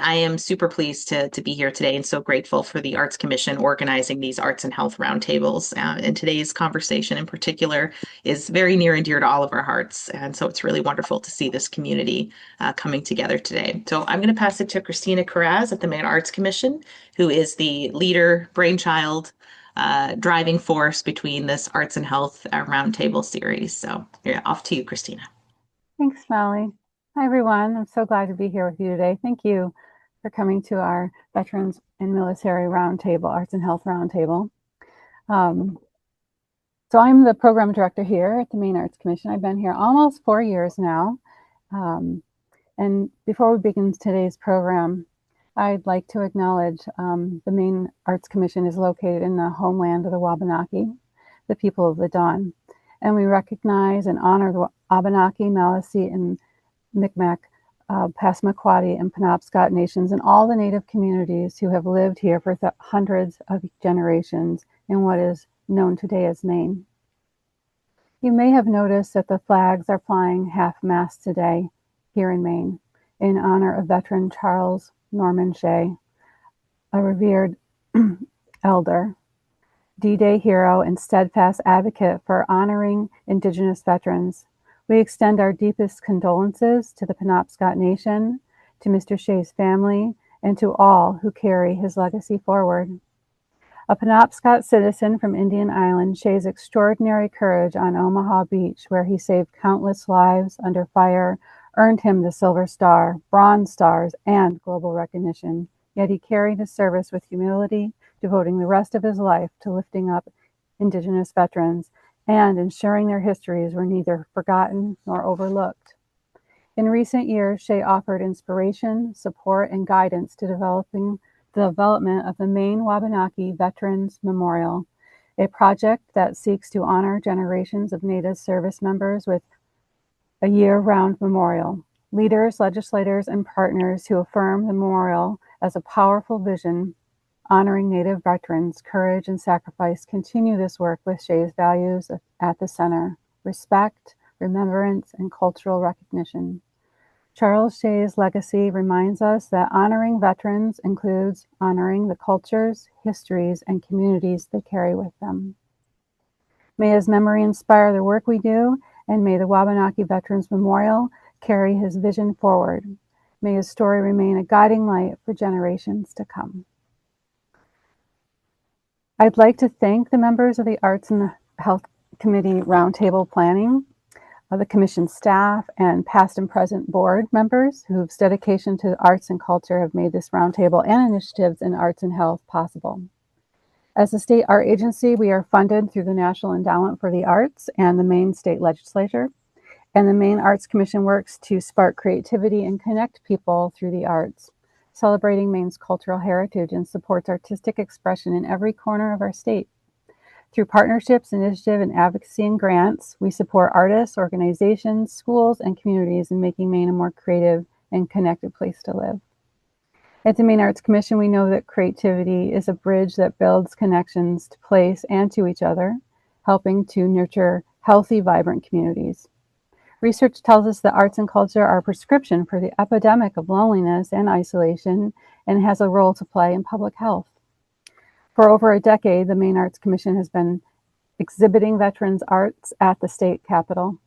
I am super pleased to be here today and so grateful for the Arts Commission organizing these Arts and Health Roundtables. And today's conversation in particular is very near and dear to all of our hearts. And so it's really wonderful to see this community coming together today. So I'm going to pass it to Christina Carraz at the Maine Arts Commission, who is the leader, brainchild, driving force between this Arts and Health Roundtable series. So yeah, off to you, Christina. Thanks, Molly. Hi, everyone. I'm so glad to be here with you today. Thank you for coming to our Veterans and Military Roundtable, Arts and Health Roundtable. So I'm the program director here at the Maine Arts Commission. I've been here almost 4 years now. And before we begin today's program, I'd like to acknowledge the Maine Arts Commission is located in the homeland of the Wabanaki, the people of the Dawn. And we recognize and honor the Abenaki, Maliseet, and Micmac, Passamaquoddy, and Penobscot nations and all the Native communities who have lived here for hundreds of generations in what is known today as Maine. You may have noticed that the flags are flying half-mast today here in Maine in honor of veteran Charles Norman Shea, a revered elder, D-Day hero, and steadfast advocate for honoring Indigenous veterans. We extend our deepest condolences to the Penobscot Nation, to Mr. Shea's family, and to all who carry his legacy forward. A Penobscot citizen from Indian Island, Shea's extraordinary courage on Omaha Beach, where he saved countless lives under fire, earned him the Silver Star, Bronze Stars, and global recognition. Yet he carried his service with humility, devoting the rest of his life to lifting up Indigenous veterans and ensuring their histories were neither forgotten nor overlooked. In recent years, Shea offered inspiration, support, and guidance to the development of the Maine Wabanaki Veterans Memorial, a project that seeks to honor generations of Native service members with a year-round memorial. Leaders, legislators, and partners who affirm the memorial as a powerful vision honoring Native veterans' courage and sacrifice continue this work with Shea's values at the center: respect, remembrance, and cultural recognition. Charles Shea's legacy reminds us that honoring veterans includes honoring the cultures, histories, and communities they carry with them. May his memory inspire the work we do, and may the Wabanaki Veterans Memorial carry his vision forward. May his story remain a guiding light for generations to come. I'd like to thank the members of the Arts and Health Committee Roundtable Planning, the Commission staff, and past and present board members whose dedication to arts and culture have made this roundtable and initiatives in arts and health possible. As a state art agency, we are funded through the National Endowment for the Arts and the Maine State Legislature, and the Maine Arts Commission works to spark creativity and connect people through the arts, celebrating Maine's cultural heritage and supports artistic expression in every corner of our state. Through partnerships, initiative, and advocacy and grants, we support artists, organizations, schools, and communities in making Maine a more creative and connected place to live. At the Maine Arts Commission, we know that creativity is a bridge that builds connections to place and to each other, helping to nurture healthy, vibrant communities. Research tells us that arts and culture are a prescription for the epidemic of loneliness and isolation and has a role to play in public health. For over a decade, the Maine Arts Commission has been exhibiting veterans' arts at the state capitol.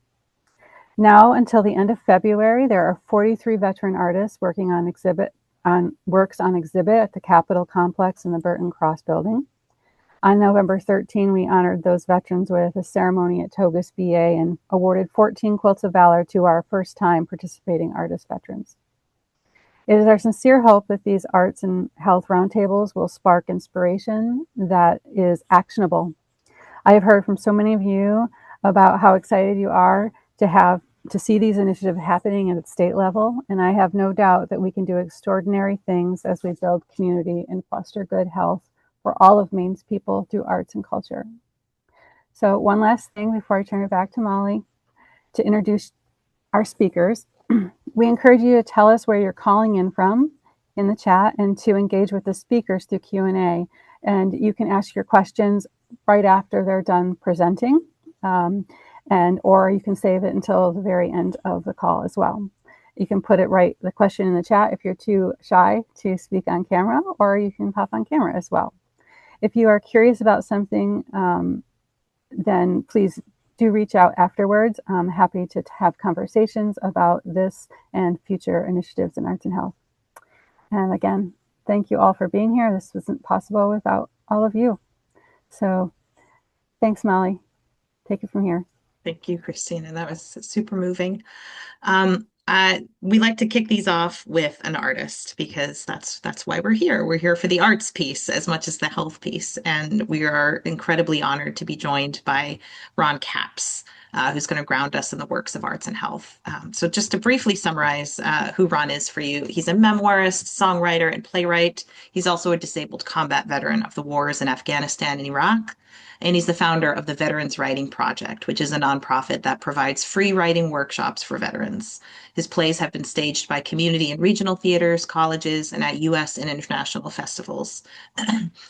Now, until the end of February, there are 43 veteran artists working on works on exhibit at the Capitol complex in the Burton Cross building. On November 13, we honored those veterans with a ceremony at Togus VA and awarded 14 Quilts of Valor to our first-time participating artist veterans. It is our sincere hope that these arts and health roundtables will spark inspiration that is actionable. I have heard from so many of you about how excited you are to see these initiatives happening at the state level, and I have no doubt that we can do extraordinary things as we build community and foster good health for all of Maine's people through arts and culture. So one last thing before I turn it back to Molly to introduce our speakers. We encourage you to tell us where you're calling in from in the chat and to engage with the speakers through Q&A. And you can ask your questions right after they're done presenting, or you can save it until the very end of the call as well. You can put the question in the chat if you're too shy to speak on camera, or you can pop on camera as well. If you are curious about something, then please do reach out afterwards. I'm happy to have conversations about this and future initiatives in arts and health. And again, thank you all for being here. This wasn't possible without all of you. So thanks, Molly. Take it from here. Thank you, Christina. That was super moving. We like to kick these off with an artist because that's why we're here. We're here for the arts piece as much as the health piece, and we are incredibly honored to be joined by Ron Capps, who's going to ground us in the works of arts and health. So just to briefly summarize who Ron is for you, he's a memoirist, songwriter, and playwright. He's also a disabled combat veteran of the wars in Afghanistan and Iraq. And he's the founder of the Veterans Writing Project, which is a nonprofit that provides free writing workshops for veterans. His plays have been staged by community and regional theaters, colleges, and at U.S. and international festivals.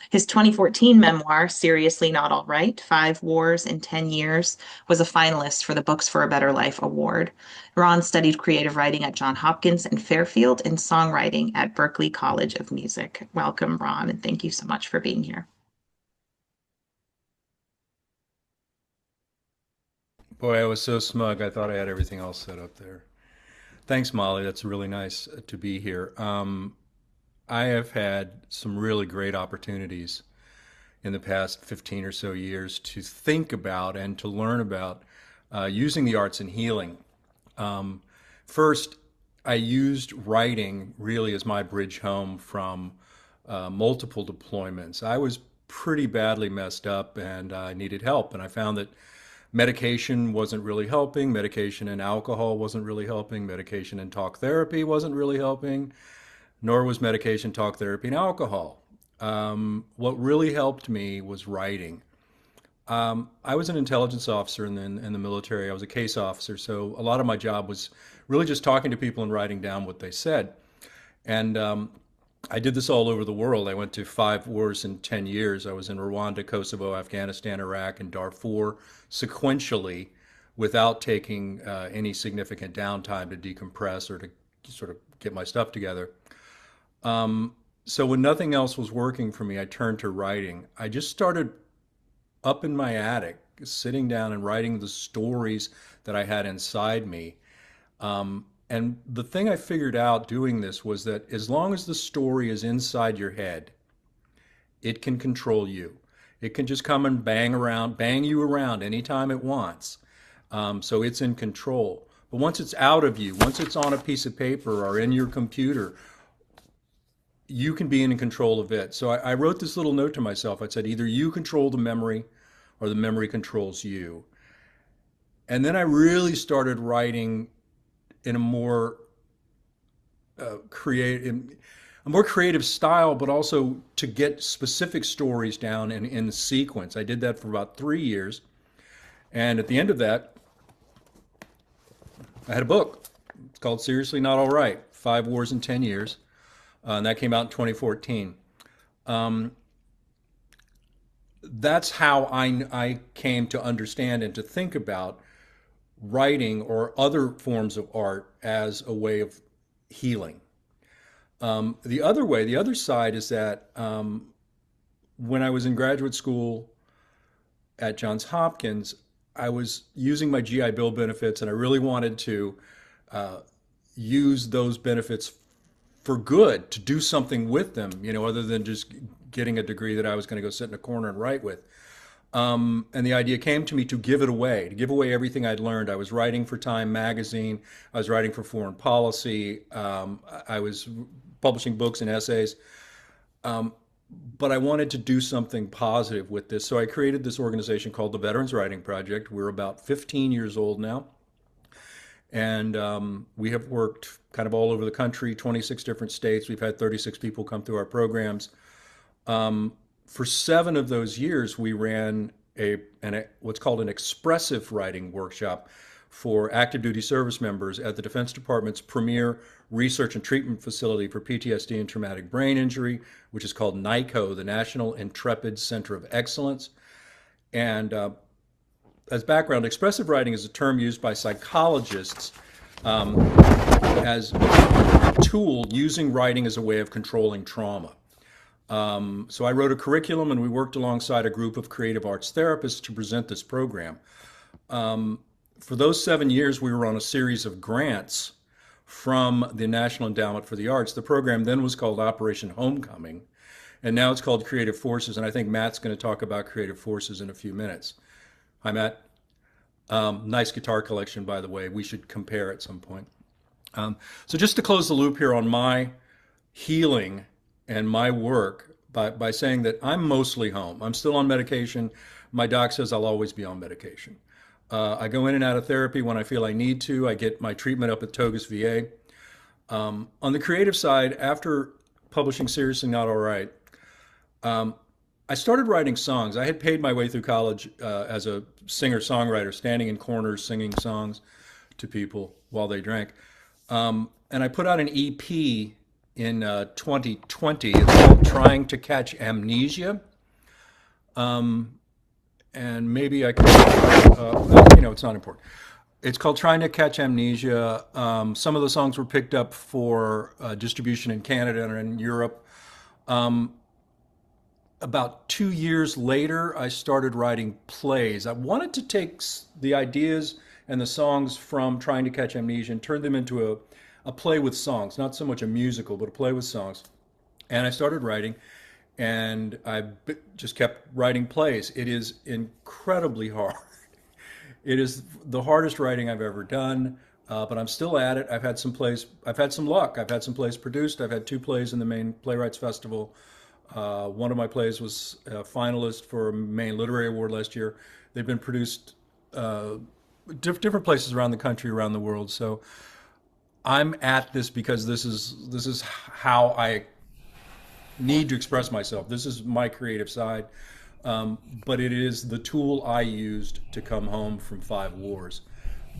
His 2014 memoir, Seriously Not All Right, 5 Wars in 10 Years, was a finalist for the Books for a Better Life Award. Ron studied creative writing at Johns Hopkins and Fairfield and songwriting at Berklee College of Music. Welcome, Ron, and thank you so much for being here. Boy, I was so smug. I thought I had everything all set up there. Thanks, Molly. That's really nice to be here. I have had some really great opportunities in the past 15 or so years to think about and to learn about using the arts in healing. First, I used writing really as my bridge home from multiple deployments. I was pretty badly messed up and I needed help, and I found that medication wasn't really helping. Medication and alcohol wasn't really helping. Medication and talk therapy wasn't really helping, nor was medication, talk therapy, and alcohol. What really helped me was writing. I was an intelligence officer in the military. I was a case officer, so a lot of my job was really just talking to people and writing down what they said. And I did this all over the world. I went to 5 wars in 10 years. I was in Rwanda, Kosovo, Afghanistan, Iraq, and Darfur sequentially without taking any significant downtime to decompress or to sort of get my stuff together. So when nothing else was working for me, I turned to writing. I just started up in my attic, sitting down and writing the stories that I had inside me. And the thing I figured out doing this was that as long as the story is inside your head, it can control you. It can just come and bang you around anytime it wants. So it's in control. But once it's out of you, once it's on a piece of paper or in your computer, you can be in control of it. So I wrote this little note to myself. I said, either you control the memory or the memory controls you. And then I really started writing in a more creative style, but also to get specific stories down in sequence. I did that for about 3 years. And at the end of that, I had a book. It's called Seriously Not All Right, 5 Wars in 10 Years. And that came out in 2014. That's how I came to understand and to think about writing or other forms of art as a way of healing. The other side is that when I was in graduate school at Johns Hopkins, I was using my GI Bill benefits, and I really wanted to use those benefits for good, to do something with them, other than just getting a degree that I was going to go sit in a corner and write with. And the idea came to me to give away everything I'd learned. I was writing for Time magazine. I was writing for Foreign Policy. I was publishing books and essays. But I wanted to do something positive with this. So I created this organization called the Veterans Writing Project. We're about 15 years old now. And we have worked kind of all over the country, 26 different states. We've had 36 people come through our programs. For 7 of those years, we ran what's called an expressive writing workshop for active duty service members at the Defense Department's premier research and treatment facility for PTSD and traumatic brain injury, which is called NICO, the National Intrepid Center of Excellence. And as background, expressive writing is a term used by psychologists as a tool using writing as a way of controlling trauma. So I wrote a curriculum and we worked alongside a group of creative arts therapists to present this program. For those 7 years, we were on a series of grants from the National Endowment for the Arts. The program then was called Operation Homecoming, and now it's called Creative Forces. And I think Matt's going to talk about Creative Forces in a few minutes. Hi, Matt. Nice guitar collection, by the way. We should compare at some point. So just to close the loop here on my healing and my work by saying that I'm mostly home. I'm still on medication. My doc says I'll always be on medication. I go in and out of therapy when I feel I need to. I get my treatment up at Togus VA. On the creative side, after publishing Seriously Not All Right, I started writing songs. I had paid my way through college as a singer-songwriter, standing in corners singing songs to people while they drank. And I put out an EP in 2020. It's called Trying to Catch Amnesia. And maybe I could, it's not important. It's called Trying to Catch Amnesia. Some of the songs were picked up for distribution in Canada and in Europe. About 2 years later, I started writing plays. I wanted to take the ideas and the songs from Trying to Catch Amnesia and turn them into a play with songs, not so much a musical, but a play with songs. And I started writing, and just kept writing plays. It is incredibly hard. It is the hardest writing I've ever done, but I'm still at it. I've had some plays, I've had some luck. I've had some plays produced. I've had 2 plays in the Maine Playwrights Festival. One of my plays was a finalist for a Maine Literary Award last year. They've been produced different places around the country, around the world. So I'm at this because this is how I need to express myself. This is my creative side, but it is the tool I used to come home from 5 wars.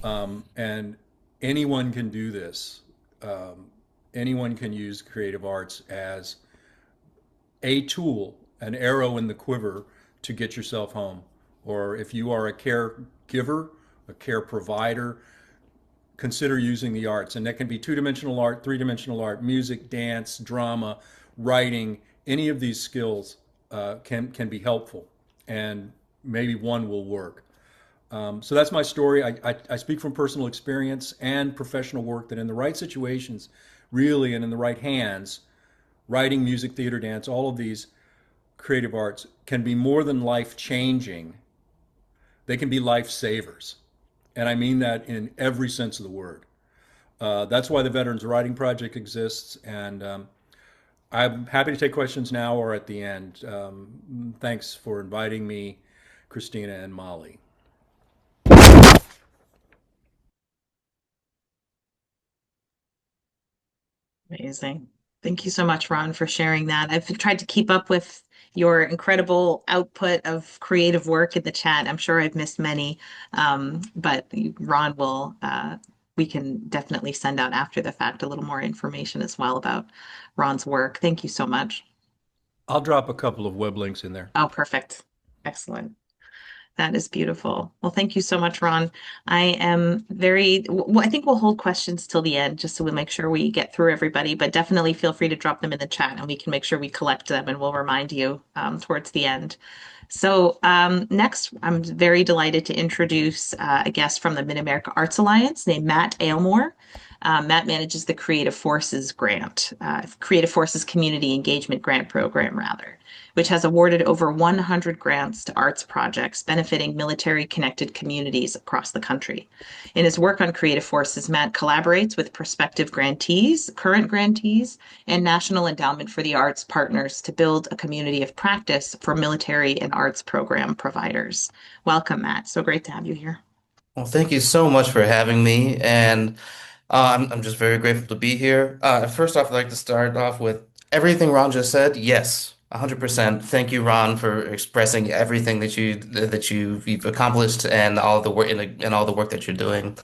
And anyone can do this. Anyone can use creative arts as a tool, an arrow in the quiver to get yourself home. Or if you are a caregiver, a care provider, consider using the arts. And that can be 2-dimensional art, 3-dimensional art, music, dance, drama, writing. Any of these skills can be helpful, and maybe one will work. So that's my story. I speak from personal experience and professional work that in the right situations, really, and in the right hands, writing, music, theater, dance, all of these creative arts can be more than life changing. They can be life savers. And I mean that in every sense of the word. That's why the Veterans Writing Project exists. And I'm happy to take questions now or at the end. Thanks for inviting me, Christina and Molly. Amazing. Thank you so much, Ron, for sharing that. I've tried to keep up with your incredible output of creative work in the chat. I'm sure I've missed many, but Ron we can definitely send out after the fact a little more information as well about Ron's work. Thank you so much. I'll drop a couple of web links in there. Oh, perfect. Excellent. That is beautiful. Well, thank you so much, Ron. I am I think we'll hold questions till the end just so we'll make sure we get through everybody, but definitely feel free to drop them in the chat and we can make sure we collect them and we'll remind you towards the end. So next, I'm very delighted to introduce a guest from the Mid-America Arts Alliance named Matt Aelmore. Matt manages the Creative Forces grant, Creative Forces Community Engagement Grant Program, rather, which has awarded over 100 grants to arts projects benefiting military-connected communities across the country. In his work on Creative Forces, Matt collaborates with prospective grantees, current grantees, and National Endowment for the Arts partners to build a community of practice for military and arts program providers. Welcome, Matt. So great to have you here. Well, thank you so much for having me, and I'm just very grateful to be here. First off, I'd like to start off with everything Ron just said. Yes, 100%. Thank you, Ron, for expressing everything you've accomplished and all the work and all the work that you're doing.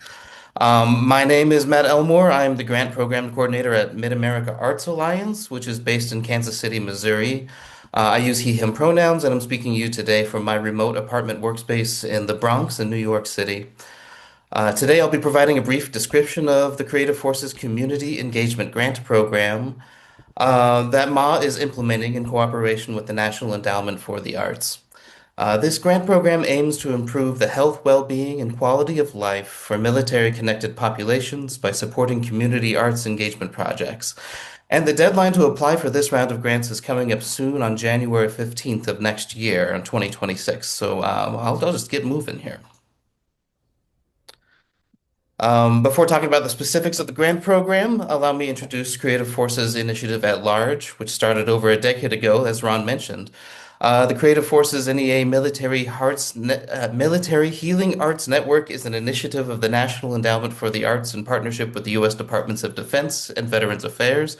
My name is Matt Aelmore. I'm the grant program coordinator at Mid-America Arts Alliance, which is based in Kansas City, Missouri. I use he, him pronouns, and I'm speaking to you today from my remote apartment workspace in the Bronx in New York City. Today, I'll be providing a brief description of the Creative Forces Community Engagement Grant Program that MA is implementing in cooperation with the National Endowment for the Arts. This grant program aims to improve the health, well-being, and quality of life for military-connected populations by supporting community arts engagement projects. And the deadline to apply for this round of grants is coming up soon on January 15th of next year, in 2026. So I'll just get moving here. Before talking about the specifics of the grant program, allow me to introduce Creative Forces Initiative at Large, which started over a decade ago, as Ron mentioned. The Creative Forces NEA Military Healing Arts Network is an initiative of the National Endowment for the Arts in partnership with the U.S. Departments of Defense and Veterans Affairs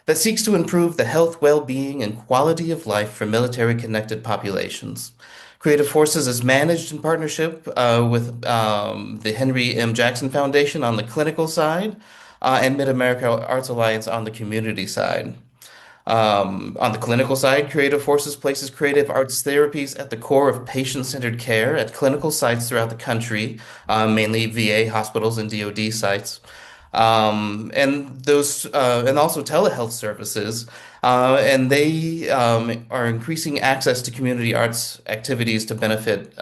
that seeks to improve the health, well-being, and quality of life for military-connected populations. Creative Forces is managed in partnership with the Henry M. Jackson Foundation on the clinical side and Mid-America Arts Alliance on the community side. On the clinical side, Creative Forces places creative arts therapies at the core of patient-centered care at clinical sites throughout the country, mainly VA hospitals and DoD sites. And also telehealth services. And they are increasing access to community arts activities to benefit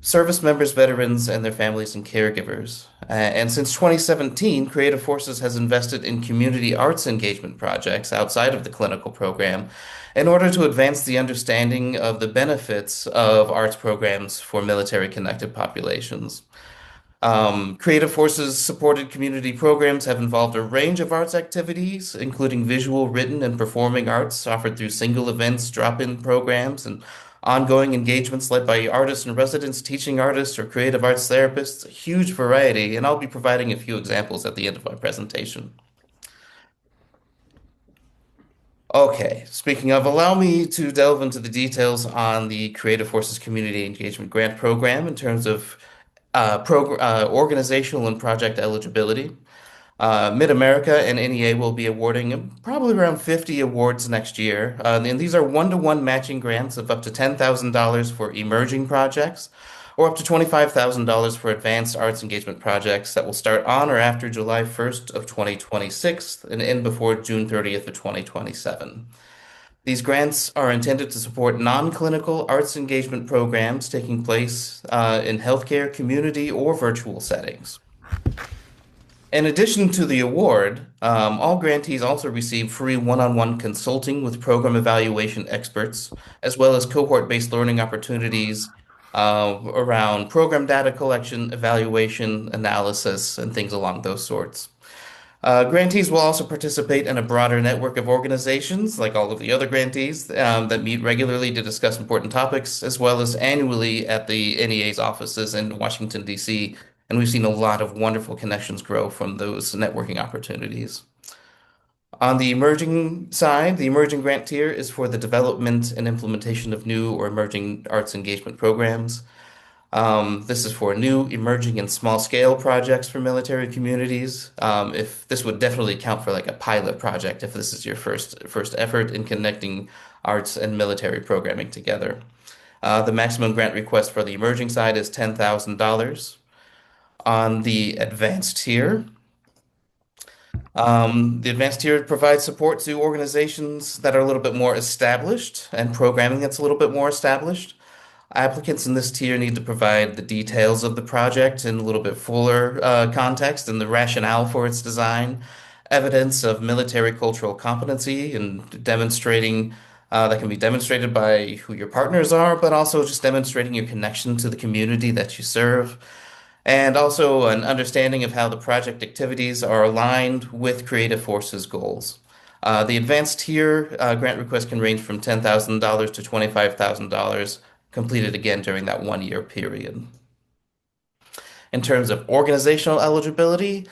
service members, veterans, and their families and caregivers. And since 2017, Creative Forces has invested in community arts engagement projects outside of the clinical program in order to advance the understanding of the benefits of arts programs for military-connected populations. Creative Forces supported community programs have involved a range of arts activities, including visual, written, and performing arts offered through single events, drop-in programs, and ongoing engagements led by artists and residents, teaching artists, or creative arts therapists. A huge variety, and I'll be providing a few examples at the end of my presentation. Okay, speaking of, allow me to delve into the details on the Creative Forces Community Engagement Grant Program in terms of organizational and project eligibility. Mid-America and NEA will be awarding probably around 50 awards next year. And these are one-to-one matching grants of up to $10,000 for emerging projects or up to $25,000 for advanced arts engagement projects that will start on or after July 1st of 2026 and end before June 30th of 2027. These grants are intended to support non-clinical arts engagement programs taking place in healthcare, community, or virtual settings. In addition to the award, all grantees also receive free one-on-one consulting with program evaluation experts, as well as cohort-based learning opportunities around program data collection, evaluation, analysis, and things along those sorts. Grantees will also participate in a broader network of organizations, like all of the other grantees, that meet regularly to discuss important topics, as well as annually at the NEA's offices in Washington, D.C. And we've seen a lot of wonderful connections grow from those networking opportunities. On the emerging side, the emerging grant tier is for the development and implementation of new or emerging arts engagement programs. This is for new, emerging, and small-scale projects for military communities. If this would definitely count for like a pilot project, if this is your first effort in connecting arts and military programming together. The maximum grant request for the emerging side is $10,000. On the advanced tier, provides support to organizations that are a little bit more established and programming that's a little bit more established. Applicants in this tier need to provide the details of the project in a little bit fuller context and the rationale for its design, evidence of military cultural competency and demonstrating that can be demonstrated by who your partners are, but also just demonstrating your connection to the community that you serve, and also an understanding of how the project activities are aligned with Creative Forces goals. The advanced tier grant request can range from $10,000 to $25,000, completed again during that 1 year period. In terms of organizational eligibility,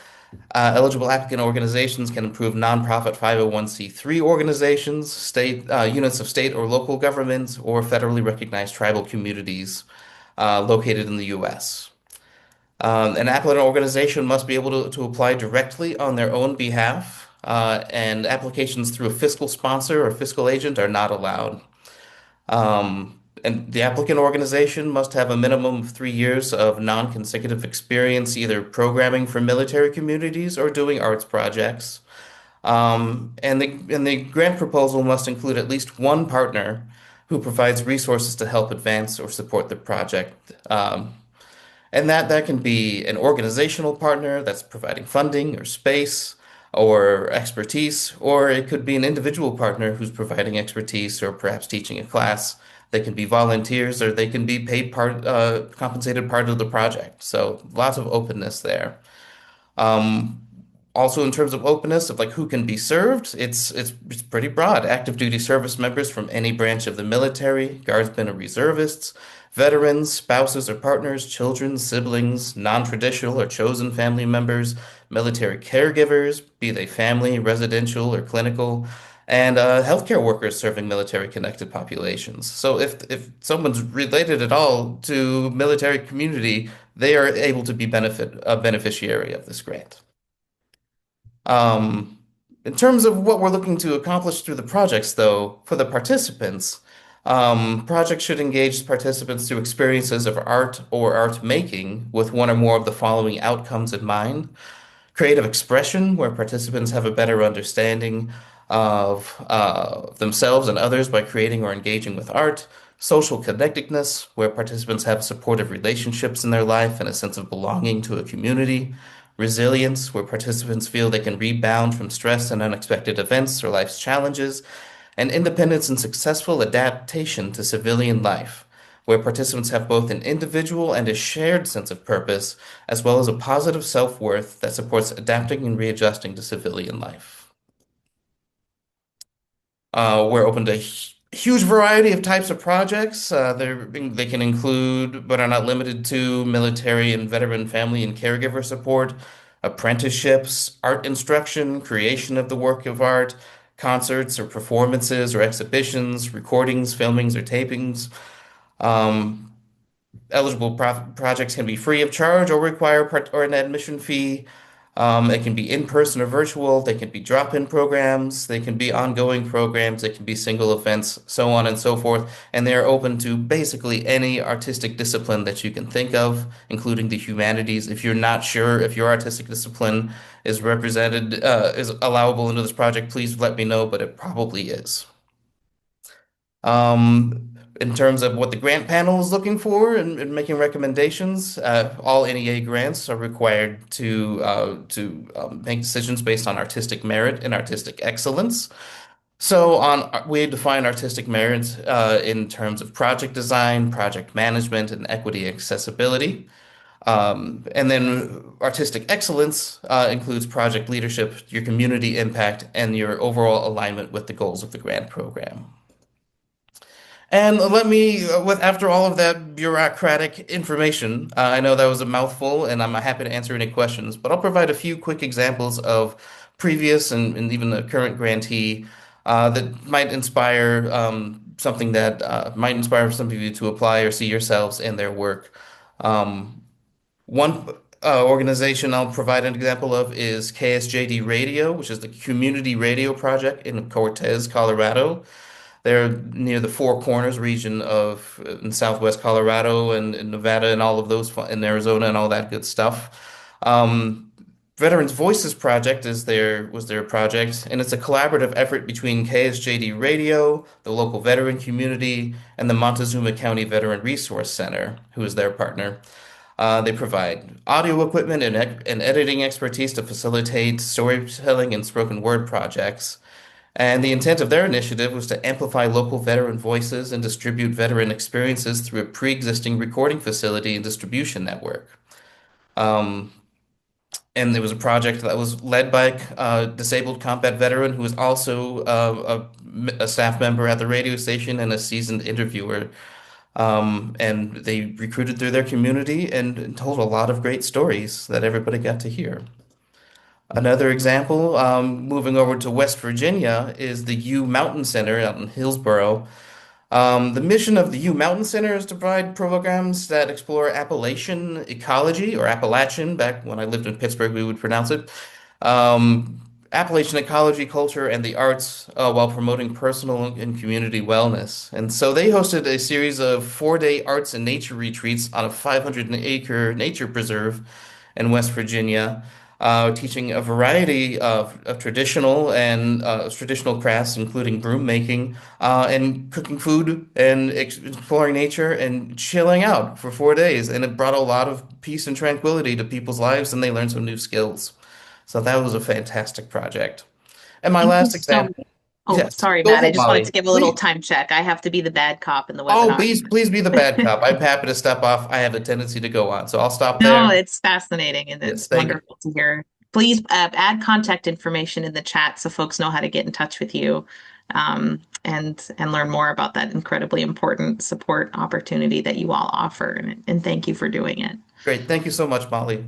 eligible applicant organizations can include nonprofit 501(c)(3) organizations, state units of state or local governments, or federally recognized tribal communities located in the U.S. An applicant organization must be able to apply directly on their own behalf, and applications through a fiscal sponsor or fiscal agent are not allowed. And the applicant organization must have a minimum of 3 years of non-consecutive experience either programming for military communities or doing arts projects. And the grant proposal must include at least one partner who provides resources to help advance or support the project. And that can be an organizational partner that's providing funding or space or expertise, or it could be an individual partner who's providing expertise or perhaps teaching a class. They can be volunteers or they can be paid compensated part of the project. So lots of openness there. Um, Also, in terms of openness of like who can be served, it's pretty broad. Active duty service members from any branch of the military, guardsmen or reservists, veterans, spouses or partners, children, siblings, non-traditional or chosen family members, military caregivers, be they family, residential or clinical, and healthcare workers serving military-connected populations. So if someone's related at all to military community, they are able to be a beneficiary of this grant. Um, in terms of what we're looking to accomplish through the projects, though, for the participants, projects should engage participants through experiences of art or art making with one or more of the following outcomes in mind. Creative expression, where participants have a better understanding of themselves and others by creating or engaging with art. Social connectedness, where participants have supportive relationships in their life and a sense of belonging to a community. Resilience, where participants feel they can rebound from stress and unexpected events or life's challenges. And independence and successful adaptation to civilian life, where participants have both an individual and a shared sense of purpose, as well as a positive self-worth that supports adapting and readjusting to civilian life. We're open to huge variety of types of projects. They can include, but are not limited to, military and veteran family and caregiver support, apprenticeships, art instruction, creation of the work of art, concerts or performances or exhibitions, recordings, filmings, or tapings. Um, Eligible projects can be free of charge or require or an admission fee. It can be in person or virtual. They can be drop-in programs. They can be ongoing programs. They can be single events, so on and so forth. And they are open to basically any artistic discipline that you can think of, including the humanities. If you're not sure if your artistic discipline is represented, is allowable into this project, please let me know, but it probably is. In terms of what the grant panel is looking for and making recommendations, all NEA grants are required to make decisions based on artistic merit and artistic excellence. So we define artistic merit in terms of project design, project management, and equity accessibility. And then artistic excellence includes project leadership, your community impact, and your overall alignment with the goals of the grant program. And let me, with after all of that bureaucratic information, I know that was a mouthful, and I'm happy to answer any questions, but I'll provide a few quick examples of previous and even the current grantee that might inspire something that might inspire some of you to apply or see yourselves in their work. One organization I'll provide an example of is KSJD Radio, which is the Community Radio Project in Cortez, Colorado. They're near the Four Corners region of in Southwest Colorado and Nevada and all of those in Arizona and all that good stuff. Um, Veterans Voices Project was their project, and it's a collaborative effort between KSJD Radio, the local veteran community, and the Montezuma County Veteran Resource Center, who is their partner. They provide audio equipment and editing expertise to facilitate storytelling and spoken word projects. And the intent of their initiative was to amplify local veteran voices and distribute veteran experiences through a pre-existing recording facility and distribution network. Um, and there was a project that was led by a disabled combat veteran who was also a staff member at the radio station and a seasoned interviewer. And they recruited through their community and told a lot of great stories that everybody got to hear. Another example, moving over to West Virginia, is the U Mountain Center out in Hillsborough. The mission of the U Mountain Center is to provide programs that explore Appalachian ecology, or Appalachian, back when I lived in Pittsburgh, we would pronounce it, Appalachian ecology, culture, and the arts while promoting personal and community wellness. And so they hosted a series of 4-day arts and nature retreats on a 500-acre nature preserve in West Virginia, teaching a variety of traditional crafts, including broom making, and cooking food and exploring nature and chilling out for 4 days. And it brought a lot of peace and tranquility to people's lives, and they learned some new skills. So that was a fantastic project. And my Thank you last so example, much. Oh, yes, sorry, go Matt. I ahead, just wanted Molly. to give a little Please. time check. I have to be the bad cop in the Oh, webinar. please be the bad cop. I'm happy to step off. I have a tendency to go on, so I'll stop No, there. it's fascinating and Yes, it's thank you. wonderful to hear. Please add contact information in the chat so folks know how to get in touch with you and learn more about that incredibly important support opportunity that you all offer. And thank you for doing it. Great. Thank you so much, Molly.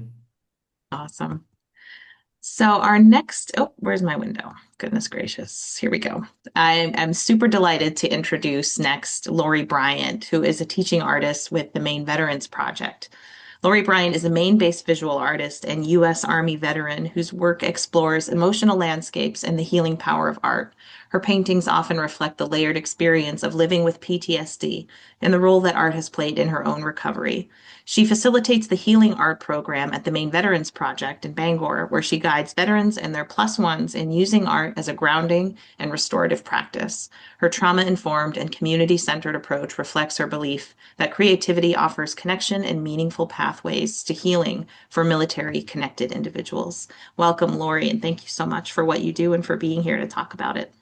Awesome. So our next, oh, where's my window? Goodness gracious. Here we go. I'm super delighted to introduce next Lori Bryant, who is a teaching artist with the Maine Veterans Project. Lori Bryant is a Maine-based visual artist and U.S. Army veteran whose work explores emotional landscapes and the healing power of art. Her paintings often reflect the layered experience of living with PTSD and the role that art has played in her own recovery. She facilitates the Healing Art program at the Maine Veterans Project in Bangor, where she guides veterans and their plus ones in using art as a grounding and restorative practice. Her trauma-informed and community-centered approach reflects her belief that creativity offers connection and meaningful pathways to healing for military-connected individuals. Welcome, Lori, and thank you so much for what you do and for being here to talk about it.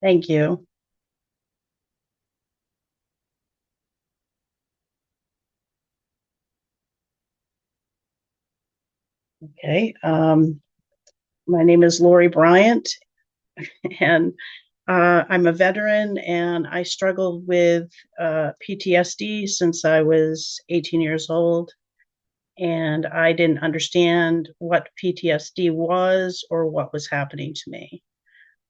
Thank you. Okay. My name is Lori Bryant, and I'm a veteran, and I struggled with PTSD since I was 18 years old. And I didn't understand what PTSD was or what was happening to me.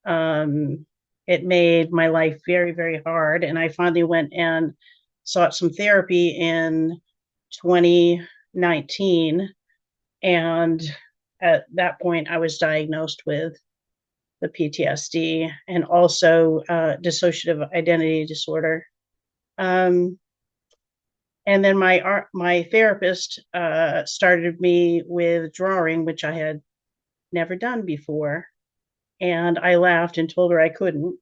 Um, it made my life very, very hard. And I finally went and sought some therapy in 2019. And at that point, I was diagnosed with the PTSD and also dissociative identity disorder. Um, and then my therapist started me with drawing, which I had never done before. And I laughed and told her I couldn't.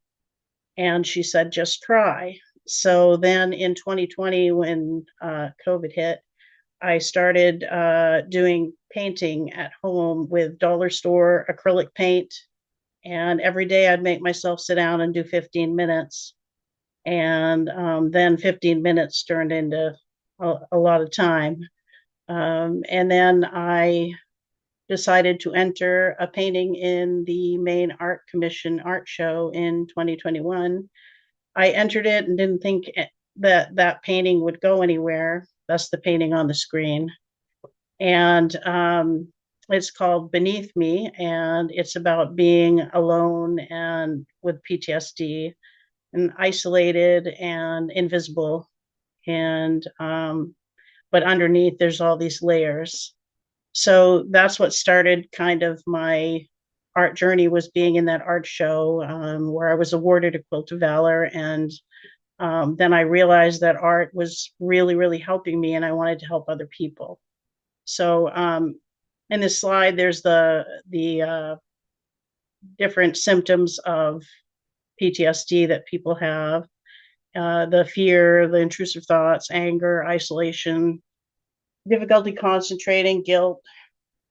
And she said, just try. So then in 2020, when COVID hit, I started doing painting at home with dollar store acrylic paint. And every day I'd make myself sit down and do 15 minutes. And then 15 minutes turned into a lot of time. And then I decided to enter a painting in the Maine Art Commission art show in 2021. I entered it and didn't think that painting would go anywhere. That's the painting on the screen. And it's called Beneath Me, and it's about being alone and with PTSD and isolated and invisible. And but underneath, there's all these layers. So that's what started kind of my art journey, was being in that art show where I was awarded a Quilt of Valor. And then I realized that art was really, really helping me, and I wanted to help other people. So in this slide, there's the different symptoms of PTSD that people have: the fear, the intrusive thoughts, anger, isolation, difficulty concentrating, guilt,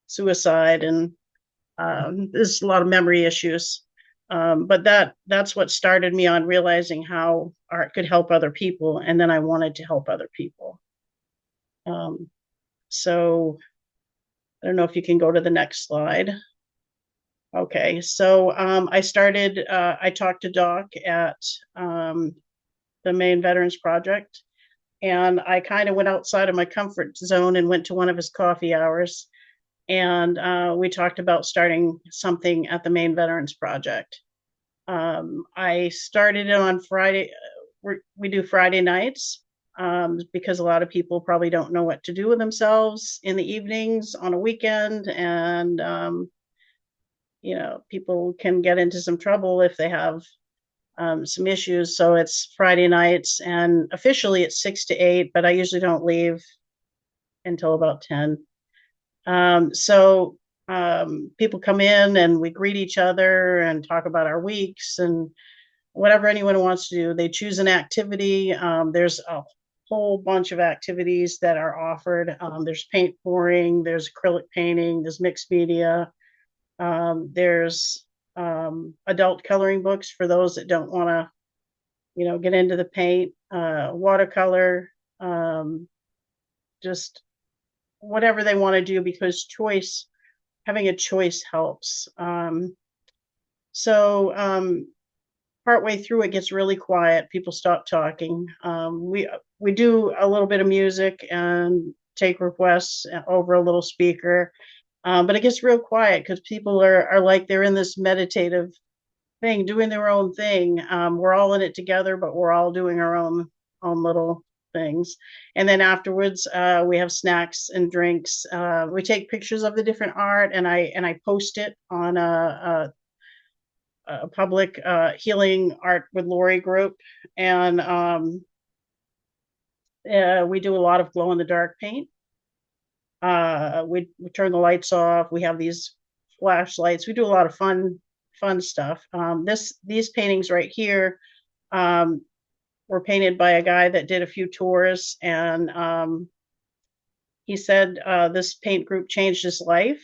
suicide, and there's a lot of memory issues. But that's what started me on realizing how art could help other people, and then I wanted to help other people. So I don't know if you can go to the next slide. Okay, so I talked to Doc at the Maine Veterans Project, and I kind of went outside of my comfort zone and went to one of his coffee hours. And we talked about starting something at the Maine Veterans Project. I started it on Friday. we do Friday nights because a lot of people probably don't know what to do with themselves in the evenings on a weekend, and people can get into some trouble if they have some issues. So it's Friday nights, and officially it's 6 to 8, but I usually don't leave until about 10. So people come in and we greet each other and talk about our weeks and whatever anyone wants to do. They choose an activity. There's a whole bunch of activities that are offered. There's paint pouring, there's acrylic painting, there's mixed media, there's adult coloring books for those that don't want to, get into the paint, watercolor, just whatever they want to do, because having a choice helps. So partway through, it gets really quiet. People stop talking. We do a little bit of music and take requests over a little speaker, but it gets real quiet because people are like they're in this meditative thing, doing their own thing. We're all in it together, but we're all doing our own little things. And then afterwards, we have snacks and drinks. We take pictures of the different art, and I post it on a public healing art with Lori group, and we do a lot of glow in the dark paint. We turn the lights off. We have these flashlights. We do a lot of fun stuff. These paintings right here were painted by a guy that did a few tours, and he said this paint group changed his life.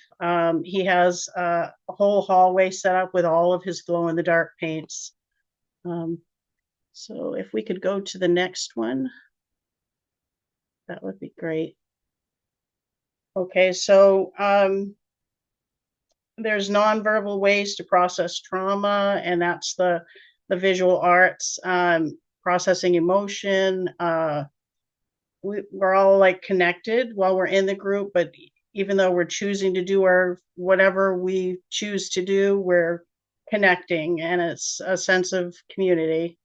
He has a whole hallway set up with all of his glow in the dark paints. So if we could go to the next one, that would be great. Okay, so there's nonverbal ways to process trauma, and that's the visual arts, processing emotion. We're all like connected while we're in the group, but even though we're choosing to do whatever we choose to do, we're connecting, and it's a sense of community.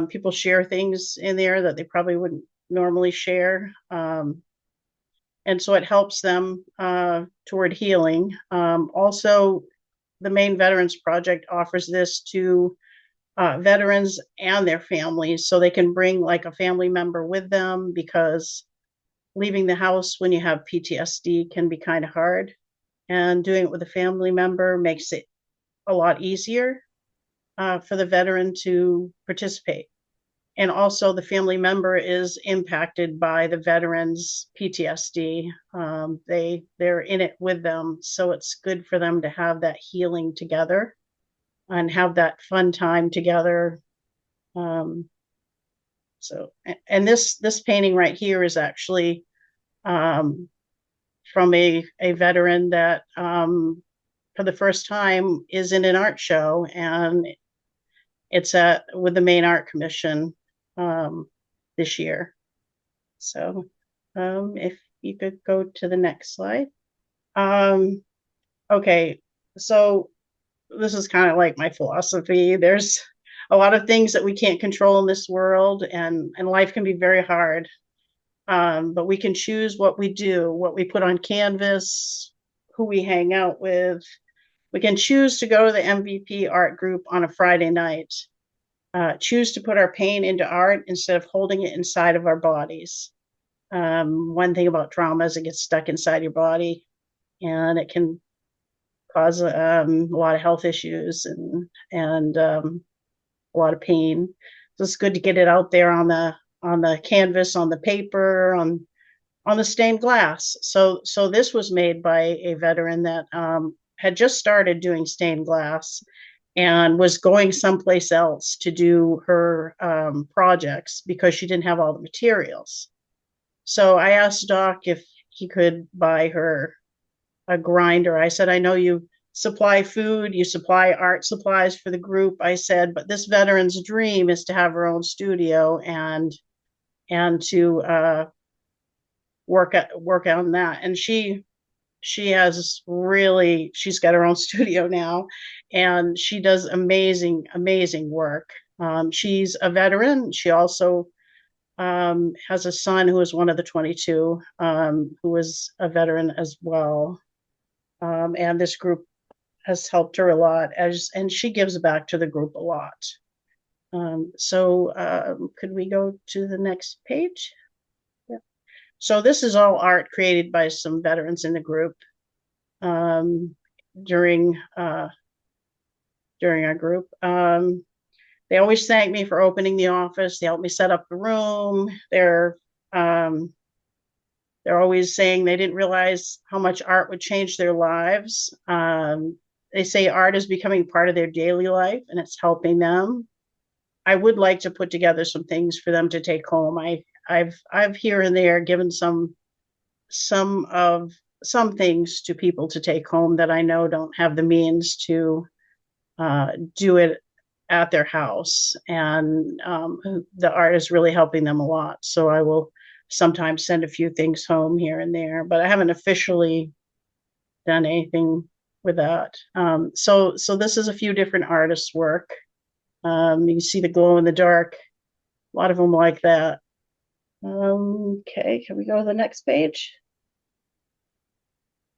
People share things in there that they probably wouldn't normally share. And so it helps them toward healing. Also, the Maine Veterans Project offers this to veterans and their families, so they can bring like a family member with them, because leaving the house when you have PTSD can be kind of hard, and doing it with a family member makes it a lot easier for the veteran to participate. And also the family member is impacted by the veteran's PTSD. They're in it with them, so it's good for them to have that healing together and have that fun time together. So, and this painting right here is actually from a veteran that for the first time is in an art show, and it's with the Maine Art Commission this year. So if you could go to the next slide. Okay, so this is kind of like my philosophy. There's a lot of things that we can't control in this world, and life can be very hard. But we can choose what we do, what we put on canvas, who we hang out with. We can choose to go to the MVP art group on a Friday night. Choose to put our pain into art instead of holding it inside of our bodies. One thing about trauma is it gets stuck inside your body, and it can cause a lot of health issues and a lot of pain. So it's good to get it out there on the canvas, on the paper, on the stained glass. So this was made by a veteran that had just started doing stained glass and was going someplace else to do her projects because she didn't have all the materials. So I asked Doc if he could buy her a grinder. I said, I know you supply food, you supply art supplies for the group. I said, but this veteran's dream is to have her own studio and to work on that. And she she's got her own studio now, and she does amazing, amazing work. She's a veteran. She also has a son who is one of the 22, who is a veteran as well. And this group has helped her a lot, and she gives back to the group a lot. Could we go to the next page? Yeah. So this is all art created by some veterans in the group um, during during our group. They always thank me for opening the office. They help me set up the room. Um, they're always saying they didn't realize how much art would change their lives. They say art is becoming part of their daily life and it's helping them. I would like to put together some things for them to take home. I've here and there given some things to people to take home that I know don't have the means to do it at their house, and the art is really helping them a lot. So I will sometimes send a few things home here and there, but I haven't officially done anything with that. So this is a few different artists' work. You can see the glow in the dark. A lot of them like that. Okay, can we go to the next page?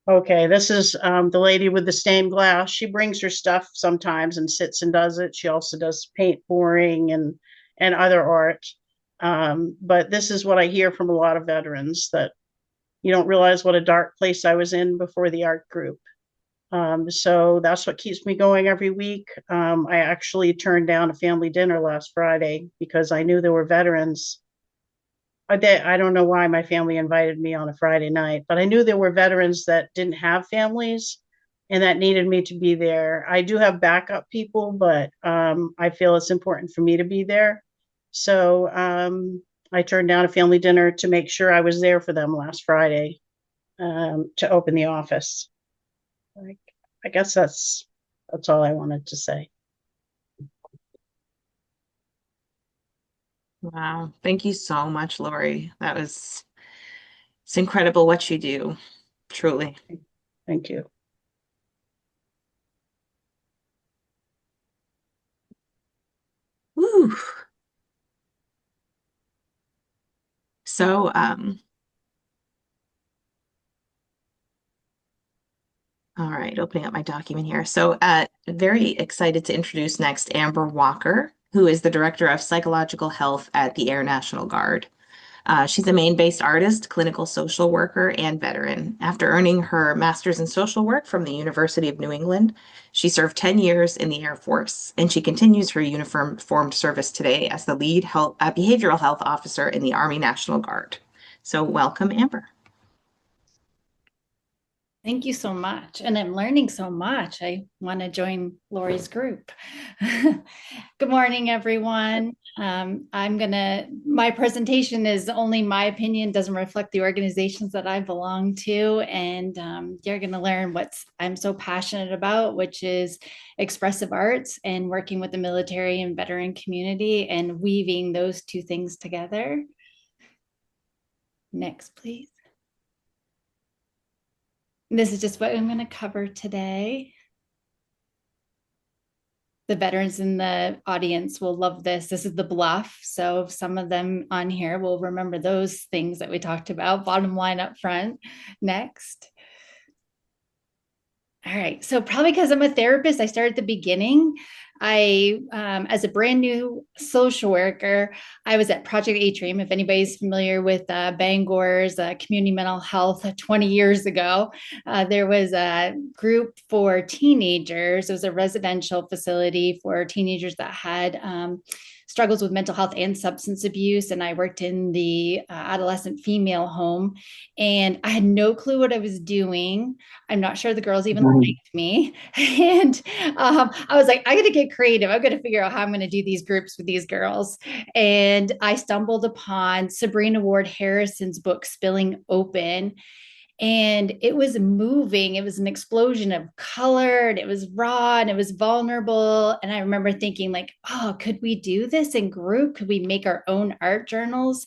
Okay, this is the lady with the stained glass. She brings her stuff sometimes and sits and does it. She also does paint pouring and other art. But this is what I hear from a lot of veterans, that you don't realize what a dark place I was in before the art group. So that's what keeps me going every week. I actually turned down a family dinner last Friday because I knew there were veterans. I don't know why my family invited me on a Friday night, but I knew there were veterans that didn't have families and that needed me to be there. I do have backup people, but I feel it's important for me to be there. So I turned down a family dinner to make sure I was there for them last Friday, to open the office. I guess that's all I wanted to say. Wow. Thank you so much, Lori. It's incredible what you do, truly. Thank you. Woo. So, all right, opening up my document here. So, very excited to introduce next Amber Walker, who is the Director of Psychological Health at the Air National Guard. She's a Maine-based artist, clinical social worker, and veteran. After earning her master's in social work from the University of New England, she served 10 years in the Air Force, and she continues her uniformed service today as the lead behavioral health officer in the Army National Guard. So welcome, Amber. Thank you so much. And I'm learning so much. I want to join Lori's group. Good morning, everyone. My presentation is only my opinion, doesn't reflect the organizations that I belong to. And you're going to learn what I'm so passionate about, which is expressive arts and working with the military and veteran community and weaving those two things together. Next, please. This is just what I'm going to cover today. The veterans in the audience will love this. This is the bluff. So some of them on here will remember those things that we talked about. Bottom line up front. Next. All right. So probably because I'm a therapist, I started at the beginning. As a brand new social worker, I was at Project Atrium. If anybody's familiar with Bangor's community mental health 20 years ago, there was a group for teenagers. It was a residential facility for teenagers that had struggles with mental health and substance abuse. And I worked in the adolescent female home, and I had no clue what I was doing. I'm not sure the girls even liked me. And I was like, I got to get creative. I've got to figure out how I'm going to do these groups with these girls. And I stumbled upon Sabrina Ward Harrison's book, Spilling Open. And it was moving. It was an explosion of color, and it was raw, and it was vulnerable. And I remember thinking, like, oh, could we do this in group? Could we make our own art journals?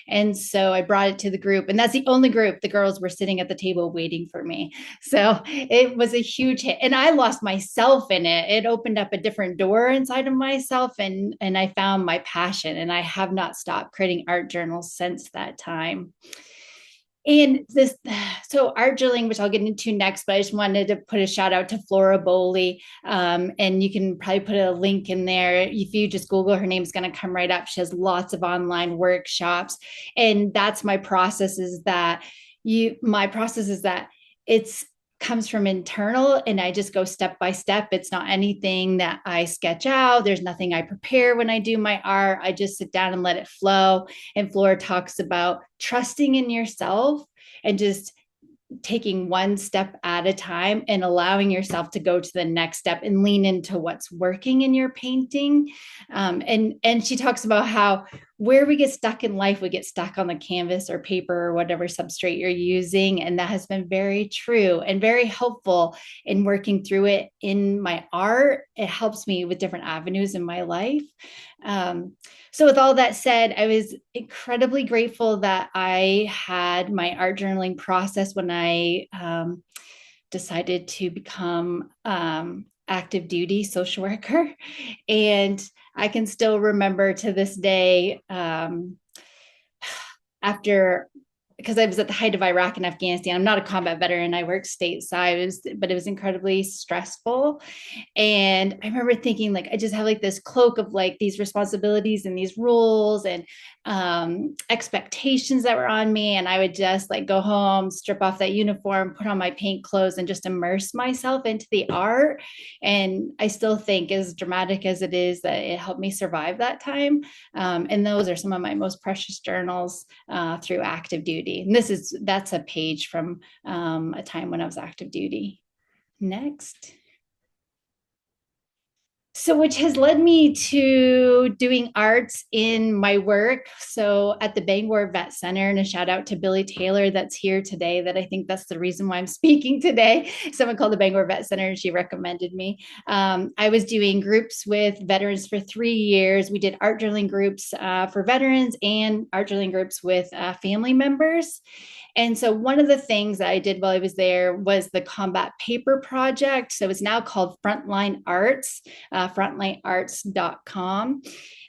And so I brought it to the group, and that's the only group. The girls were sitting at the table waiting for me. So it was a huge hit, and I lost myself in it. It opened up a different door inside of myself, and I found my passion, and I have not stopped creating art journals since that time. And this, so art journaling, which I'll get into next, but I just wanted to put a shout out to Flora Bowley. And you can probably put a link in there. If you just Google her name, is going to come right up. She has lots of online workshops. And that's my process, is that it's comes from internal, and I just go step by step. It's not anything that I sketch out. There's nothing I prepare when I do my art. I just sit down and let it flow. And Flora talks about trusting in yourself and just taking one step at a time and allowing yourself to go to the next step and lean into what's working in your painting. And she talks about how where we get stuck in life, we get stuck on the canvas or paper or whatever substrate you're using. And that has been very true and very helpful in working through it in my art. It helps me with different avenues in my life. So with all that said, I was incredibly grateful that I had my art journaling process when I decided to become active duty social worker. And I can still remember to this day, after, because I was at the height of Iraq and Afghanistan. I'm not a combat veteran. I worked stateside, but it was incredibly stressful. And I remember thinking, like, I just have like this cloak of like these responsibilities and these rules and expectations that were on me. And I would just like go home, strip off that uniform, put on my paint clothes, and just immerse myself into the art. And I still think, as dramatic as it is, that it helped me survive that time. And those are some of my most precious journals through active duty. And that's a page from a time when I was active duty. Next. So, which has led me to doing arts in my work. So at the Bangor Vet Center, and a shout out to Billy Taylor that's here today, that I think that's the reason why I'm speaking today. Someone called the Bangor Vet Center and she recommended me. I was doing groups with veterans for 3 years. We did art journaling groups for veterans and art journaling groups with family members. And so one of the things that I did while I was there was the Combat Paper Project. So it's now called Frontline Arts, frontlinearts.com.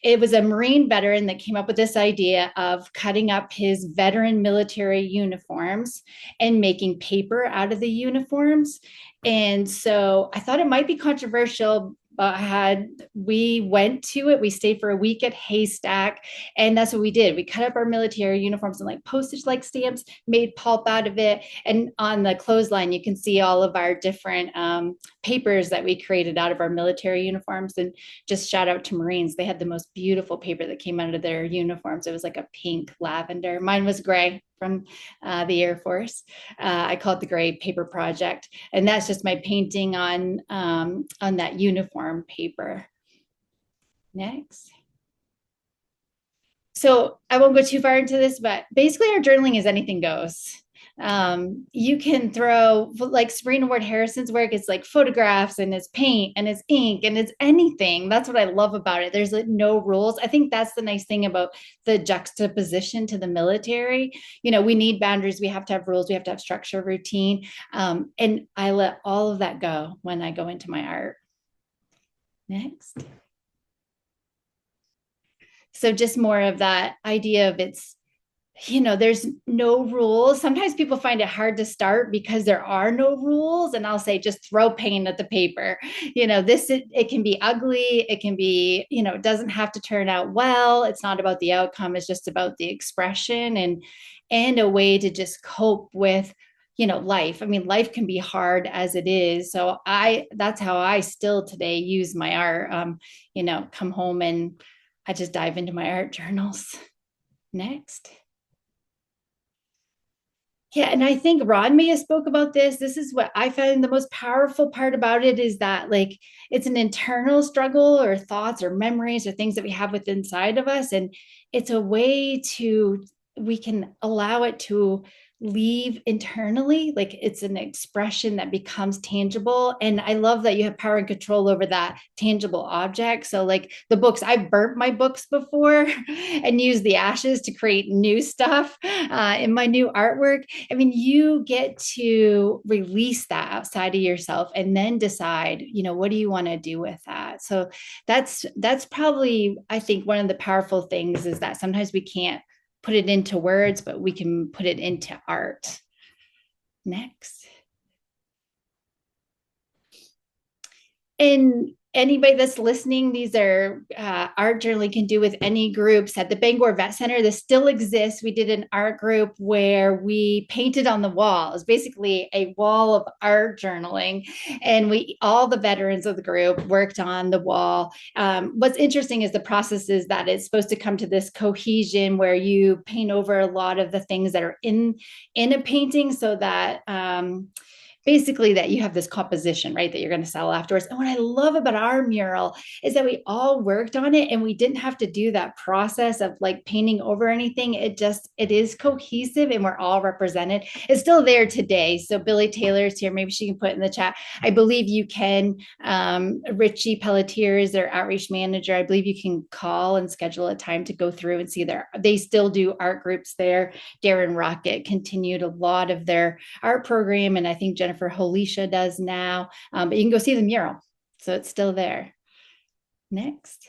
It was a Marine veteran that came up with this idea of cutting up his veteran military uniforms and making paper out of the uniforms. And so I thought it might be controversial, but we went to it. We stayed for a week at Haystack, and that's what we did. We cut up our military uniforms and like postage like stamps, made pulp out of it. And on the clothesline, you can see all of our different papers that we created out of our military uniforms. And just shout out to Marines. They had the most beautiful paper that came out of their uniforms. It was like a pink lavender. Mine was gray from the Air Force. I call it the Gray Paper Project. And that's just my painting on that uniform paper. Next. So I won't go too far into this, but basically our journaling is anything goes. You can throw, like Sabrina Ward Harrison's work, it's like photographs and it's paint and it's ink and it's anything. That's what I love about it. There's like no rules. I think that's the nice thing about the juxtaposition to the military. You know, we need boundaries. We have to have rules. We have to have structure, routine. And I let all of that go when I go into my art. Next. So just more of that idea of it's, you know, there's no rules. Sometimes people find it hard to start because there are no rules. And I'll say, just throw paint at the paper. You know, it can be ugly. It can be, you know, it doesn't have to turn out well. It's not about the outcome. It's just about the expression and a way to just cope with, you know, life. I mean, life can be hard as it is. So that's how I still today use my art. You know, come home and I just dive into my art journals. Next. Yeah, and I think Ron may have spoke about this. This is what I found the most powerful part about it, is that like it's an internal struggle or thoughts or memories or things that we have within inside of us. And it's a way we can allow it to leave internally. Like it's an expression that becomes tangible. And I love that you have power and control over that tangible object. So like the books, I burnt my books before and used the ashes to create new stuff in my new artwork. I mean, you get to release that outside of yourself and then decide, what do you want to do with that? So that's probably, I think, one of the powerful things is that sometimes we can't put it into words, but we can put it into art. Next. And anybody that's listening, these are art journaling can do with any groups. At the Bangor Vet Center, this still exists. We did an art group where we painted on the wall. It was basically a wall of art journaling, and all the veterans of the group worked on the wall. What's interesting is the process is that it's supposed to come to this cohesion where you paint over a lot of the things that are in a painting, so that basically that you have this composition, right, that you're going to sell afterwards. And what I love about our mural is that we all worked on it and we didn't have to do that process of like painting over anything. It is cohesive and we're all represented. It's still there today. So Billy Taylor's here. Maybe she can put in the chat. I believe you can. Richie Pelletier is their outreach manager. I believe you can call and schedule a time to go through and see they still do art groups there. Darren Rocket continued a lot of their art program, and I think Jennifer Holisha does now, but you can go see the mural. So it's still there. Next.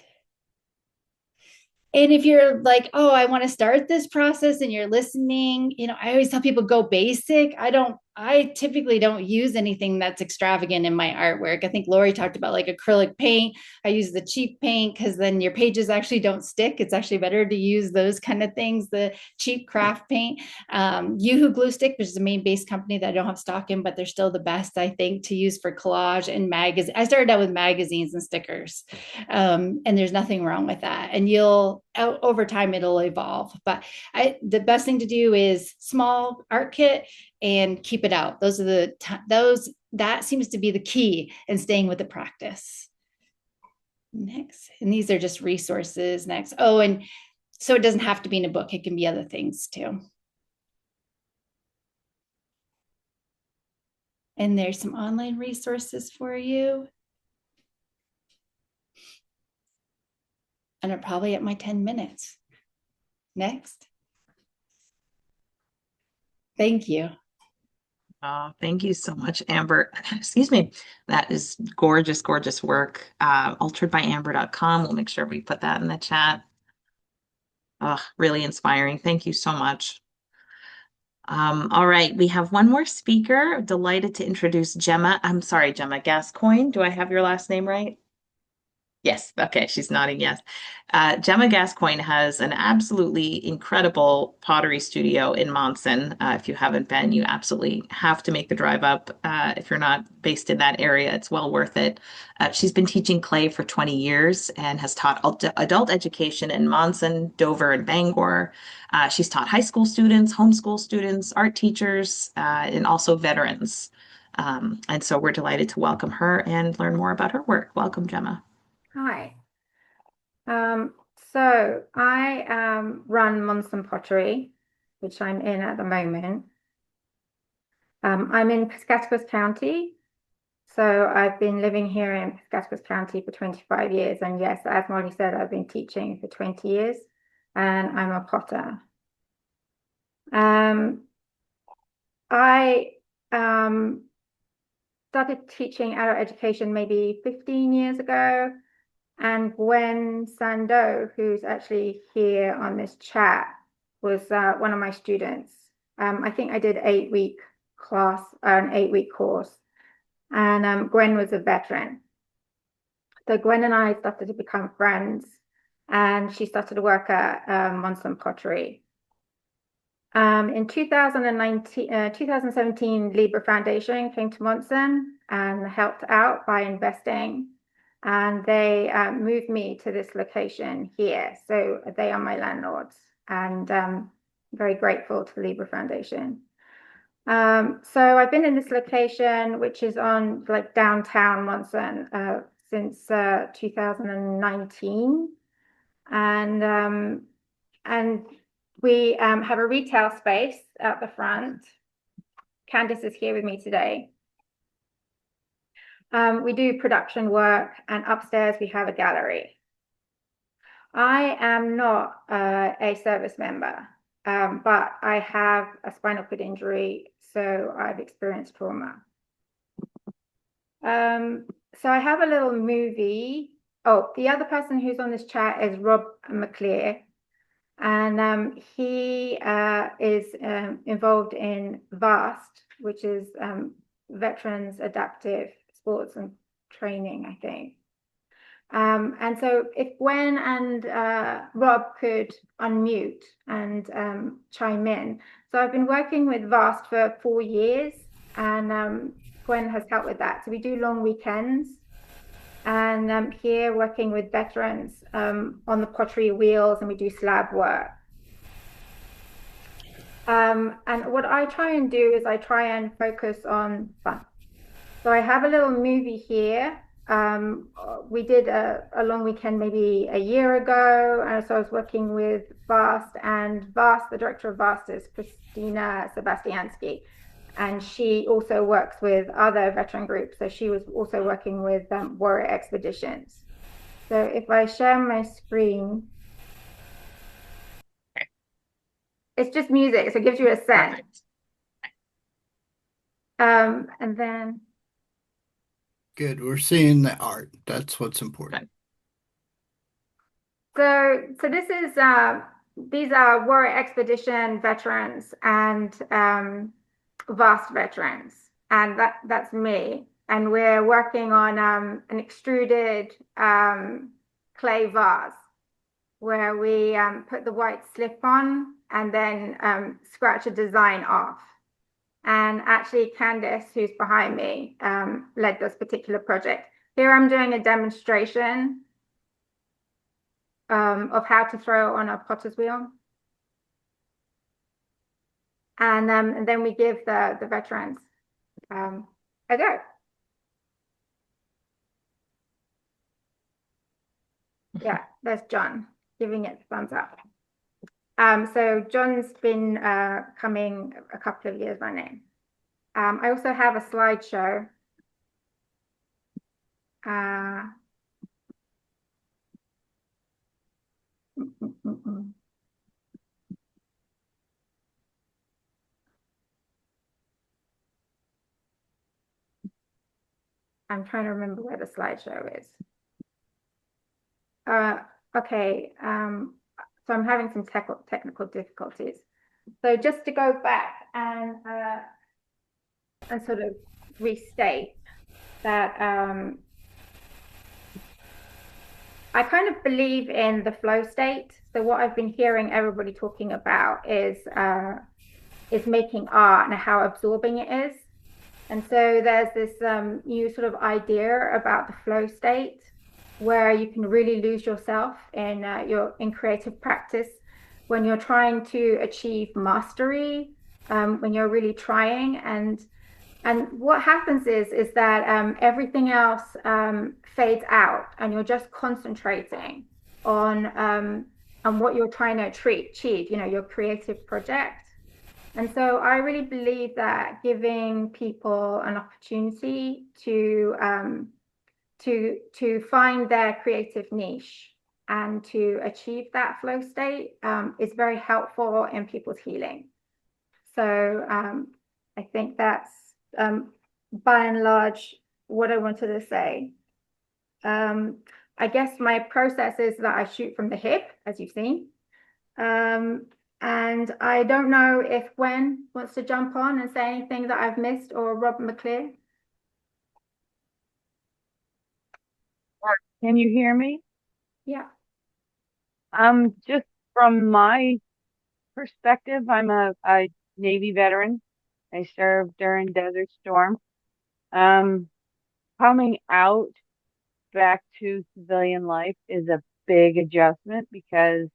And if you're like, oh, I want to start this process and you're listening, I always tell people go basic. I typically don't use anything that's extravagant in my artwork. I think Lori talked about like acrylic paint. I use the cheap paint because then your pages actually don't stick. It's actually better to use those kind of things, the cheap craft paint. Yoo-Hoo Glue Stick, which is a Maine-based company that I don't have stock in, but they're still the best, I think, to use for collage and magazines. I started out with magazines and stickers, and there's nothing wrong with that. And over time, it'll evolve. But the best thing to do is small art kit and keep it out. That seems to be the key in staying with the practice. Next, and these are just resources. Next. Oh, and so it doesn't have to be in a book. It can be other things too. And there's some online resources for you. And I'm probably at my 10 minutes. Next. Thank you. Oh, thank you so much, Amber. Excuse me. That is gorgeous, gorgeous work. Alteredbyamber.com. We'll make sure we put that in the chat. Oh, really inspiring. Thank you so much. All right, we have one more speaker. Delighted to introduce Gemma. I'm sorry, Gemma Gascoigne. Do I have your last name right? Yes. Okay. She's nodding yes. Gemma Gascoigne has an absolutely incredible pottery studio in Monson. If you haven't been, you absolutely have to make the drive up. If you're not based in that area, it's well worth it. She's been teaching clay for 20 years and has taught adult education in Monson, Dover, and Bangor. She's taught high school students, homeschool students, art teachers, and also veterans. And so we're delighted to welcome her and learn more about her work. Welcome, Gemma. Hi. So I run Monson Pottery, which I'm in at the moment. I'm in Piscataquis County. So I've been living here in Piscataquis County for 25 years. And yes, as Molly said, I've been teaching for 20 years and I'm a potter. I started teaching adult education maybe 15 years ago. And Gwen Sandow, who's actually here on this chat, was one of my students. I think I did an 8-week course. And Gwen was a veteran. So Gwen and I started to become friends. And she started to work at Monson Pottery. In 2017, Libra Foundation came to Monson and helped out by investing. And they moved me to this location here. So they are my landlords, and very grateful to the Libra Foundation. So I've been in this location, which is on like downtown Monson, since 2019. And We have a retail space at the front. Candice is here with me today. We do production work, and upstairs we have a gallery. I am not a service member, but I have a spinal cord injury, so I've experienced trauma. So I have a little movie. Oh, the other person who's on this chat is Rob McClear, and he is involved in VAST, which is Veterans Adaptive Sports and Training, I think. And so if Gwen and Rob could unmute and chime in. So I've been working with VAST for 4 years, and Gwen has helped with that. So we do long weekends, and I'm here working with veterans on the pottery wheels, and we do slab work. And what I try and do is I try and focus on fun. So I have a little movie here. We did a long weekend maybe a year ago, and so I was working with VAST, and VAST, the director of VAST is Christina Sebastiansky, and she also works with other veteran groups. So she was also working with Warrior Expeditions. So if I share my screen, it's just music, so it gives you a sense. And then Good. We're seeing the art. That's what's important. So this is these are Warrior Expedition veterans and VAST veterans, and that's me. And we're working on an extruded clay vase where we put the white slip on and then scratch a design off. And actually, Candice, who's behind me, led this particular project. Here I'm doing a demonstration of how to throw on a potter's wheel. And then we give the veterans a go. Yeah, there's John giving it the thumbs up. So John's been coming a couple of years running. I also have a slideshow. I'm trying to remember where the slideshow is. Okay, so I'm having some technical difficulties. So just to go back and sort of restate that I kind of believe in the flow state. So what I've been hearing everybody talking about is making art and how absorbing it is. And so there's this new sort of idea about the flow state, where you can really lose yourself in creative practice when you're trying to achieve mastery, when you're really trying. And what happens is that everything else fades out, and you're just concentrating on what you're trying to achieve, your creative project. And so I really believe that giving people an opportunity to find their creative niche and to achieve that flow state is very helpful in people's healing. So I think that's by and large what I wanted to say. I guess my process is that I shoot from the hip, as you've seen. And I don't know if Gwen wants to jump on and say anything that I've missed, or Rob McClear. Can you hear me? Yeah. Just from my perspective, I'm a Navy veteran. I served during Desert Storm. Coming out back to civilian life is a big adjustment because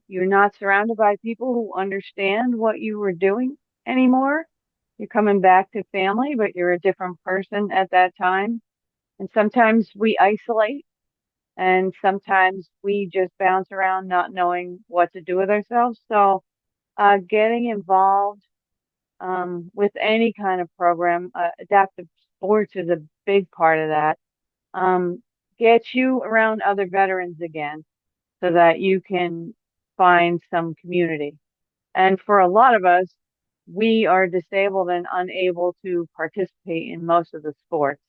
you're not surrounded by people who understand what you were doing anymore. You're coming back to family, but you're a different person at that time. And sometimes we isolate And sometimes we just bounce around not knowing what to do with ourselves. So getting involved with any kind of program, adaptive sports is a big part of that. Get you around other veterans again so that you can find some community. And for a lot of us, we are disabled and unable to participate in most of the sports.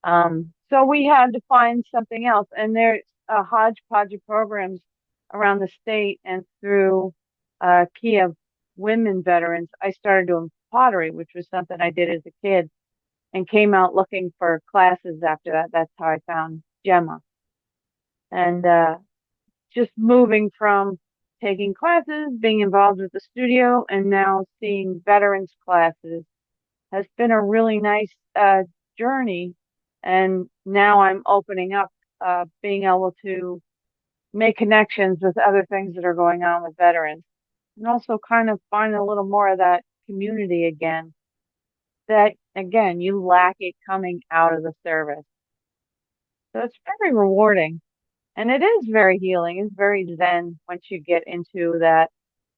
So we had to find something else. And there's a hodgepodge of programs around the state, and through Kia women veterans, I started doing pottery, which was something I did as a kid, and came out looking for classes after that. That's how I found Gemma. And just moving from taking classes, being involved with the studio, and now seeing veterans classes has been a really nice journey. And now I'm opening up, being able to make connections with other things that are going on with veterans, and also kind of find a little more of that community again, that again, you lack it coming out of the service. So it's very rewarding, and it is very healing. It's very zen once you get into that.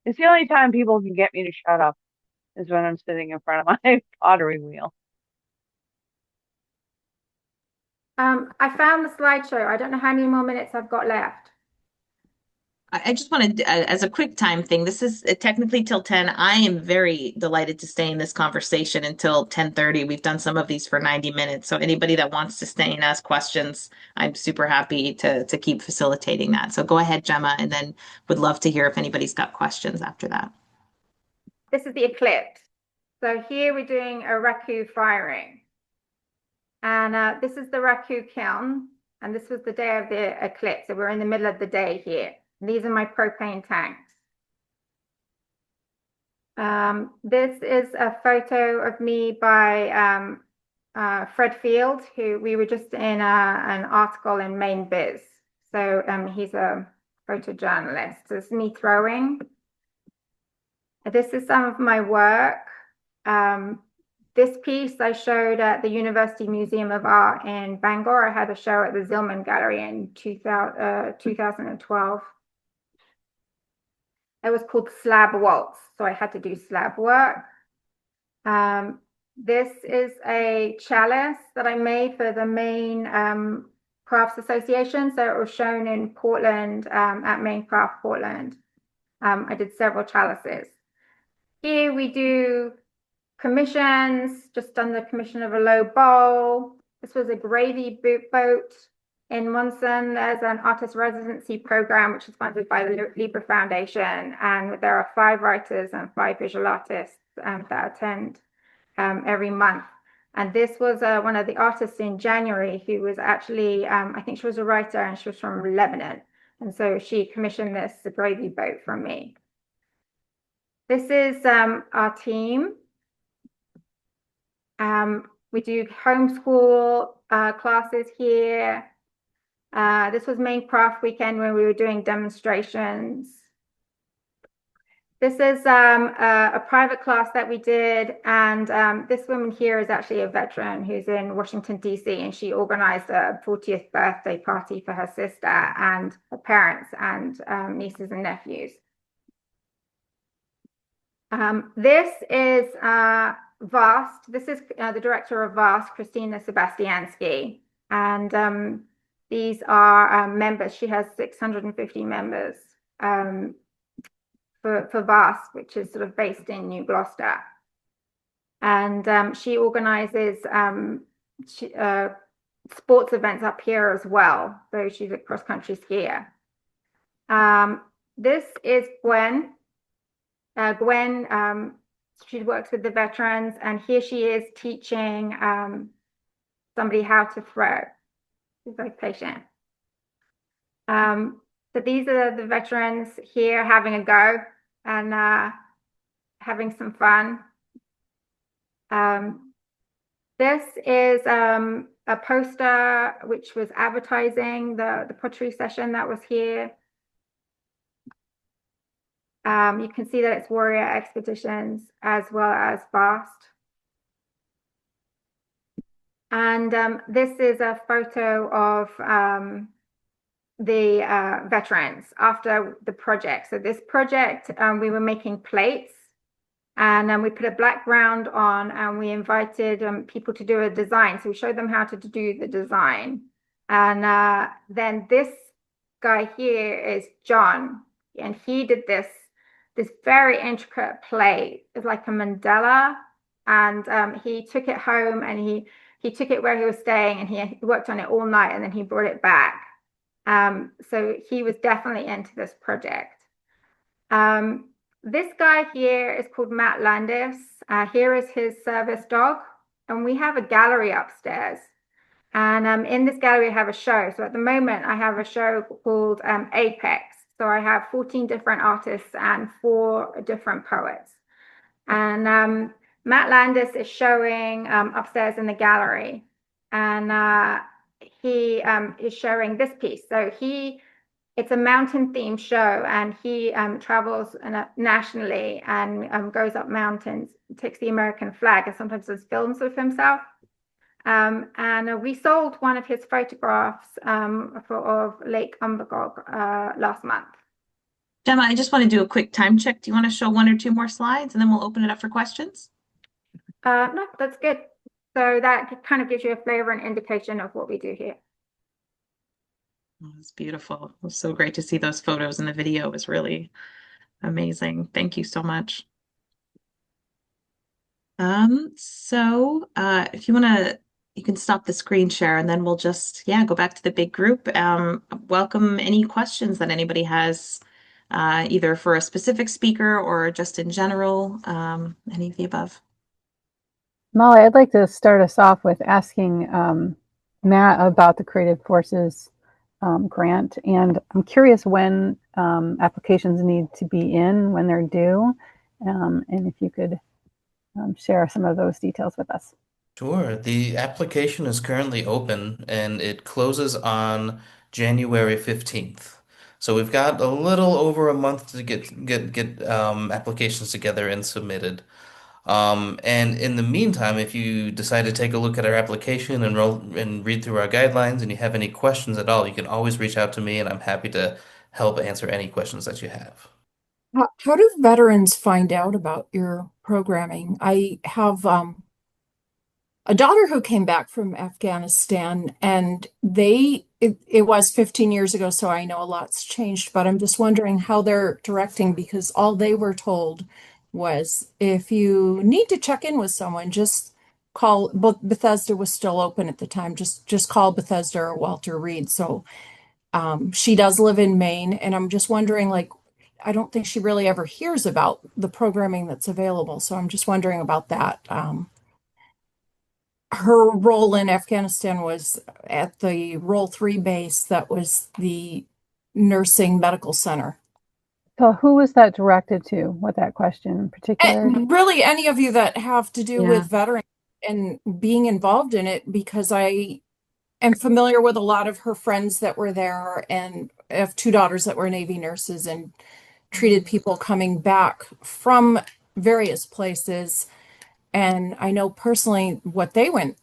It's the only time people can get me to shut up is when I'm sitting in front of my pottery wheel. I found the slideshow. I don't know how many more minutes I've got left. I just wanted, as a quick time thing, this is technically till 10. I am very delighted to stay in this conversation until 10:30. We've done some of these for 90 minutes. So anybody that wants to stay and ask questions, I'm super happy to keep facilitating that. So go ahead, Gemma, and then would love to hear if anybody's got questions after that. This is the eclipse. So here we're doing a raku firing. And this is the raku kiln. And this was the day of the eclipse. So we're in the middle of the day here. And these are my propane tanks. This is a photo of me by Fred Field, who we were just in an article in Maine Biz. So he's a photojournalist. So it's me throwing. This is some of my work. This piece I showed at the University Museum of Art in Bangor. I had a show at the Zillman Gallery in 2012. It was called Slab Waltz, so I had to do slab work. This is a chalice that I made for the Maine Crafts Association. So it was shown in Portland at Maine Craft Portland. I did several chalices. Here we do commissions, just done the commission of a low bowl. This was a gravy boat in Munson. There's an artist residency program, which is funded by the Libra Foundation. And there are 5 writers and 5 visual artists that attend every month. And this was one of the artists in January who was actually, I think she was a writer and she was from Lebanon. And so she commissioned this gravy boat from me. This is our team. We do homeschool classes here. This was Maine Craft Weekend when we were doing demonstrations. This is a private class that we did, and this woman here is actually a veteran who's in Washington, D.C., and she organized a 40th birthday party for her sister and her parents and nieces and nephews. This is VAST. This is the director of VAST, Christina Sebastiansky. And these are members. She has 650 members for VAST, which is sort of based in New Gloucester. And she organizes sports events up here as well. So she's a cross-country skier. This is Gwen. She works with the veterans, and here she is teaching somebody how to throw. She's very patient. So these are the veterans here having a go and having some fun. This is a poster which was advertising the pottery session that was here. You can see that it's Warrior Expeditions as well as VAST. And this is a photo of the veterans after the project. So this project, we were making plates, and we put a black ground on, and we invited people to do a design. So we showed them how to do the design. And then this guy here is John, and he did this very intricate plate. It's like a mandala, and he took it home, and he took it where he was staying, and he worked on it all night, and then he brought it back. So he was definitely into this project. This guy here is called Matt Landis. Here is his service dog, and we have a gallery upstairs. And in this gallery, I have a show. So at the moment, I have a show called Apex. So I have 14 different artists and 4 different poets. And Matt Landis is showing upstairs in the gallery. And he is showing this piece. So it's a mountain themed show, and he travels nationally and goes up mountains, takes the American flag, and sometimes does films with himself. And we sold one of his photographs of Lake Umbagog last month. Gemma, I just want to do a quick time check. Do you want to show 1 or 2 more slides, and then we'll open it up for questions? No, that's good. So that kind of gives you a flavor and indication of what we do here. Oh, it's beautiful. It was so great to see those photos, and the video was really amazing. Thank you so much. If you want to, you can stop the screen share, and then we'll just, go back to the big group. Welcome any questions that anybody has, either for a specific speaker or just in general, any of the above. Molly, I'd like to start us off with asking Matt about the Creative Forces grant. And I'm curious when applications need to be in, when they're due, and if you could share some of those details with us. Sure. The application is currently open and it closes on January 15th. So we've got a little over a month to get applications together and submitted. And in the meantime, if you decide to take a look at our application and read through our guidelines and you have any questions at all, you can always reach out to me and I'm happy to help answer any questions that you have. How do veterans find out about your programming? I have a daughter who came back from Afghanistan, and it was 15 years ago, so I know a lot's changed, but I'm just wondering how they're directing, because all they were told was if you need to check in with someone, just call. Bethesda was still open at the time. Just call Bethesda or Walter Reed. So she does live in Maine, and I'm just wondering, like, I don't think she really ever hears about the programming that's available. So I'm just wondering about that. Her role in Afghanistan was at the Role 3 base that was the nursing medical center. So who was that directed to with that question in particular? And really, any of you that have to do with veterans and being involved in it, because I am familiar with a lot of her friends that were there, and I have 2 daughters that were Navy nurses and treated people coming back from various places. And I know personally what they went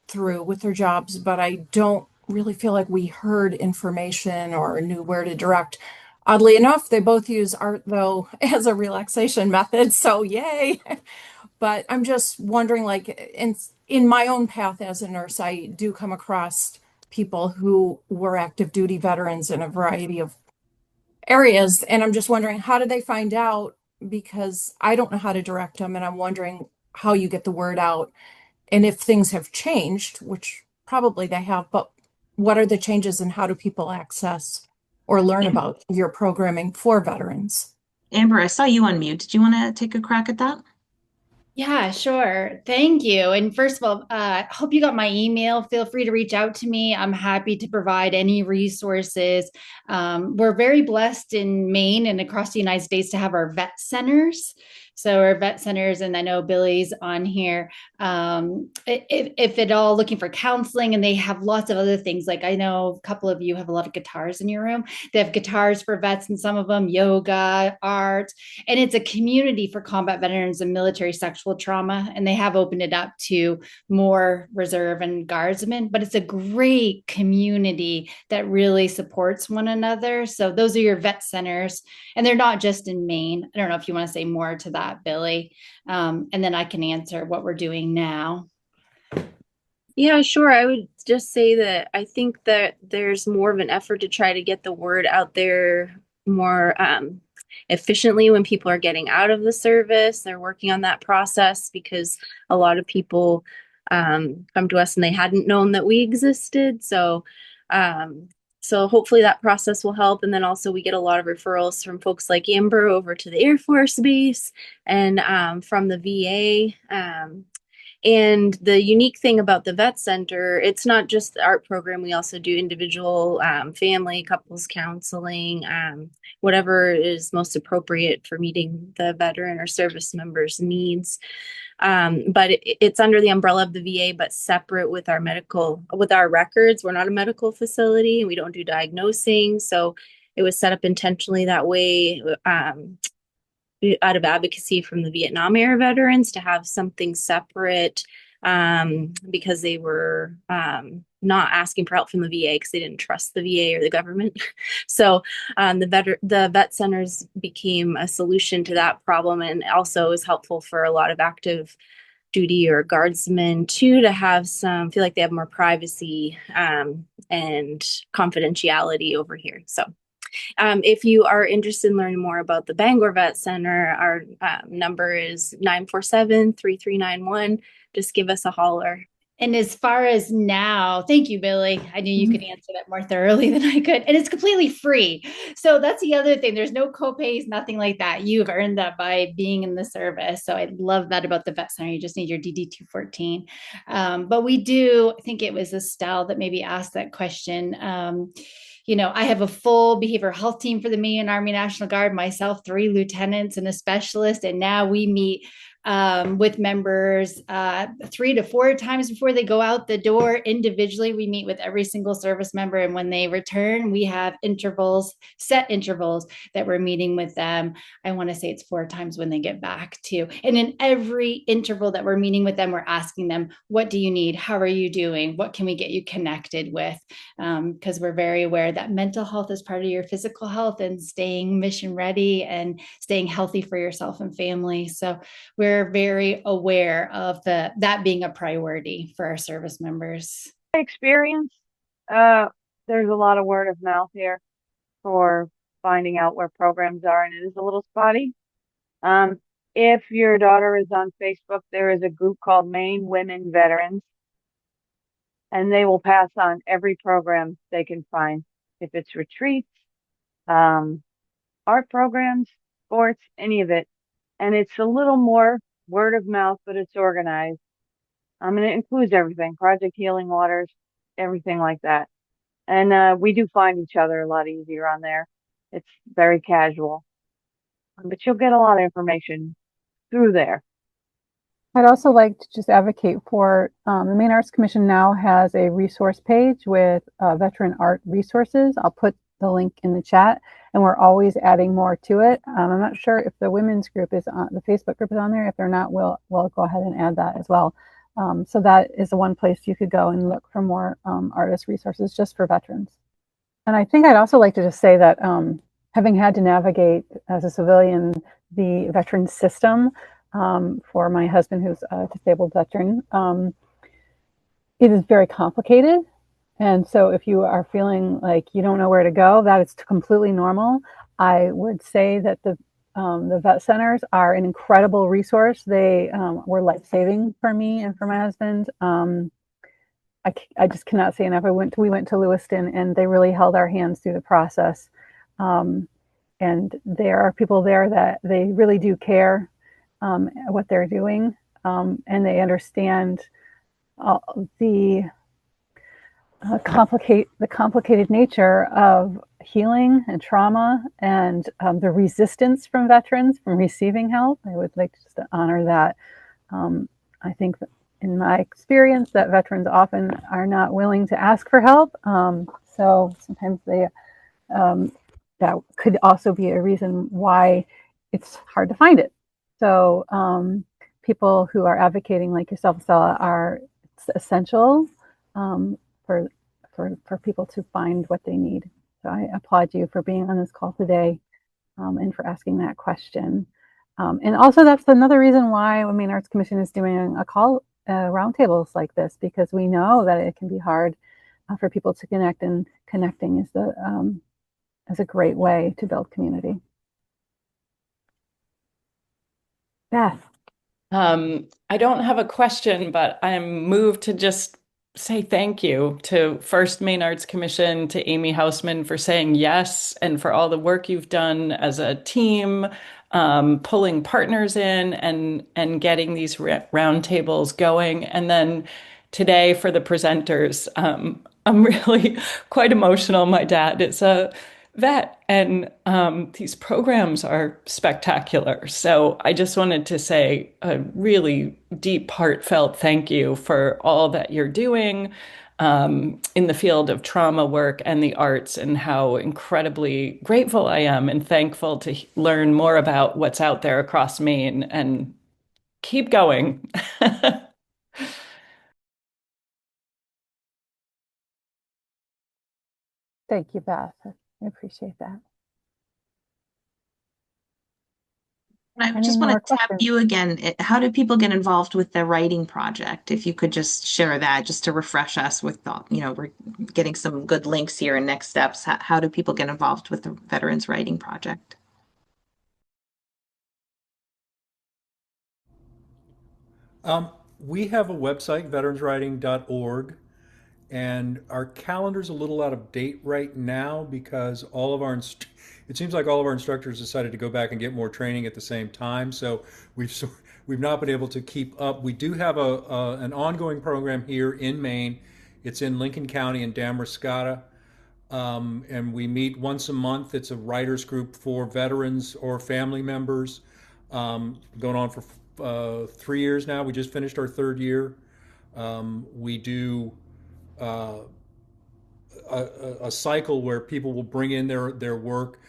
through with their jobs, but I don't really feel like we heard information or knew where to direct. Oddly enough, they both use art, though, as a relaxation method, so yay. But I'm just wondering, like, in my own path as a nurse, I do come across people who were active duty veterans in a variety of areas, and I'm just wondering, how do they find out? Because I don't know how to direct them, and I'm wondering how you get the word out, and if things have changed, which probably they have, but what are the changes and how do people access or learn about your programming for veterans? Amber, I saw you on mute. Did you want to take a crack at that? Yeah, sure. Thank you. And first of all, I hope you got my email. Feel free to reach out to me. I'm happy to provide any resources. We're very blessed in Maine and across the United States to have our vet centers. So our vet centers, and I know Billy's on here, if at all looking for counseling, and they have lots of other things. Like I know a couple of you have a lot of guitars in your room. They have guitars for vets and some of them, yoga, art, and it's a community for combat veterans and military sexual trauma. And they have opened it up to more reserve and guardsmen, but it's a great community that really supports one another. So those are your vet centers, and they're not just in Maine. I don't know if you want to say more to that, Billy, and then I can answer what we're doing now. Yeah, sure. I would just say that I think that there's more of an effort to try to get the word out there more efficiently when people are getting out of the service. They're working on that process because a lot of people come to us and they hadn't known that we existed. So hopefully that process will help. And then also we get a lot of referrals from folks like Amber over to the Air Force Base and from the VA. And the unique thing about the vet center, it's not just the art program. We also do individual family, couples counseling, whatever is most appropriate for meeting the veteran or service member's needs. But it's under the umbrella of the VA, but separate with our records. We're not a medical facility. We don't do diagnosing. So it was set up intentionally that way. Out of advocacy from the Vietnam era veterans to have something separate because they were not asking for help from the VA because they didn't trust the VA or the government. So the vet centers became a solution to that problem, and also is helpful for a lot of active duty or guardsmen too, to have feel like they have more privacy and confidentiality over here. So if you are interested in learning more about the Bangor Vet Center, our number is 947-3391. Just give us a holler. And as far as now, thank you, Billy. I knew you could answer that more thoroughly than I could. And it's completely free. So that's the other thing. There's no copays, nothing like that. You've earned that by being in the service. So I love that about the vet center. You just need your DD-214. But we do, I think it was Estelle that maybe asked that question. I have a full behavioral health team for the Maine Army National Guard, myself, 3 lieutenants and a specialist. And now we meet with members 3 to 4 times before they go out the door. Individually, we meet with every single service member. And when they return, we have set intervals that we're meeting with them. I want to say it's 4 times when they get back too. And in every interval that we're meeting with them, we're asking them, what do you need? How are you doing? What can we get you connected with? Because we're very aware that mental health is part of your physical health, and staying mission ready and staying healthy for yourself and family. So we're very aware of that being a priority for our service members. Experience, there's a lot of word of mouth here for finding out where programs are, and it is a little spotty. If your daughter is on Facebook, there is a group called Maine Women Veterans, and they will pass on every program they can find. If it's retreats, art programs, sports, any of it. And it's a little more word of mouth, but it's organized. And it includes everything, Project Healing Waters, everything like that. And we do find each other a lot easier on there. It's very casual. But you'll get a lot of information through there. I'd also like to just advocate for the Maine Arts Commission now has a resource page with veteran art resources. I'll put the link in the chat, and we're always adding more to it. I'm not sure if the women's group is on, the Facebook group is on there. If they're not, we'll go ahead and add that as well. So that is the one place you could go and look for more artist resources just for veterans. And I think I'd also like to just say that having had to navigate as a civilian the veteran system for my husband, who's a disabled veteran, it is very complicated. And so if you are feeling like you don't know where to go, that is completely normal. I would say that the vet centers are an incredible resource. They were life-saving for me and for my husband. I just cannot say enough. We went to Lewiston, and they really held our hands through the process. And there are people there that they really do care what they're doing, and they understand the complicated nature of healing and trauma and the resistance from veterans from receiving help. I would like just to honor that. I think that in my experience that veterans often are not willing to ask for help. So sometimes that could also be a reason why it's hard to find it. So people who are advocating like yourself, Stella, are essential for people to find what they need. So I applaud you for being on this call today and for asking that question. And also that's another reason why the Maine Arts Commission is doing a call roundtables like this, because we know that it can be hard for people to connect, and connecting is a great way to build community. Beth. I don't have a question, but I'm moved to just say thank you to first Maine Arts Commission, to Amy Hausman for saying yes, and for all the work you've done as a team, pulling partners in and getting these roundtables going. And then today for the presenters, I'm really quite emotional. My dad is a vet, and these programs are spectacular. So I just wanted to say a really deep, heartfelt thank you for all that you're doing in the field of trauma work and the arts, and how incredibly grateful I am and thankful to learn more about what's out there across Maine, and keep going. Thank you, Beth. I appreciate that. I just want to tap you again. How do people get involved with the writing project? If you could just share that, just to refresh us with, we're getting some good links here and next steps. How do people get involved with the Veterans Writing Project? We have a website, veteranswriting.org, and our calendar's a little out of date right now because it seems like all of our instructors decided to go back and get more training at the same time. So we've not been able to keep up. We do have an ongoing program here in Maine. It's in Lincoln County in Damariscotta, and we meet once a month. It's a writers group for veterans or family members, going on for 3 years now. We just finished our third year. We do a cycle where people will bring in their work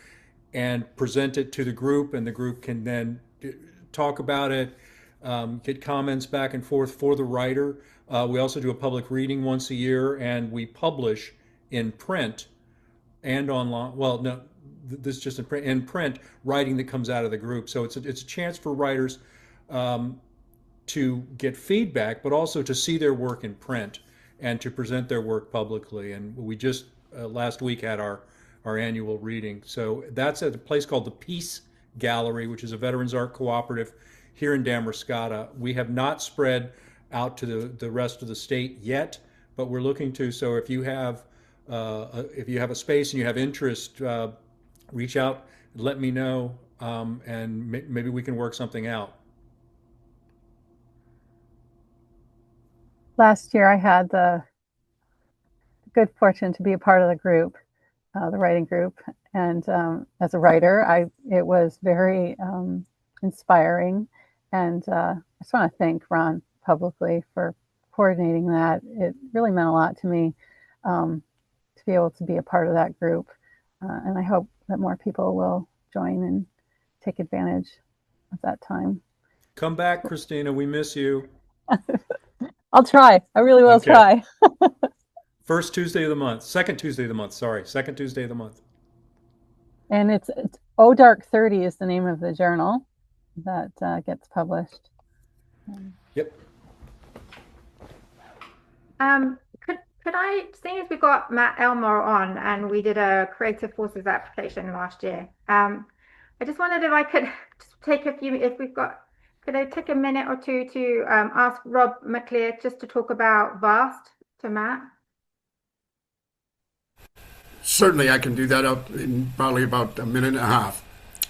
and present it to the group, and the group can then talk about it, get comments back and forth for the writer. We also do a public reading once a year, and we publish in print and online. Well, no, this is just in print writing that comes out of the group. So it's a chance for writers to get feedback, but also to see their work in print and to present their work publicly. And we just last week had our annual reading. So that's at a place called the Peace Gallery, which is a veterans art cooperative here in Damariscotta. We have not spread out to the rest of the state yet, but we're looking to. So if you have a space and you have interest, reach out, let me know, and maybe we can work something out. Last year, I had the good fortune to be a part of the group, the writing group, and as a writer, it was very inspiring. And I just want to thank Ron publicly for coordinating that. It really meant a lot to me to be able to be a part of that group, and I hope that more people will join and take advantage of that time. Come back, Christina. We miss you. I'll try. I really will try. First Tuesday of the month. Second Tuesday of the month. Sorry. Second Tuesday of the month. And it's Oh Dark 30 is the name of the journal that gets published. Yep. Could I, seeing as we got Matt Aelmore on and we did a Creative Forces application last year, I just wondered if I could just take could I take a minute or two to ask Rob McClear just to talk about VAST to Matt? Certainly, I can do that up in probably about a minute and a half.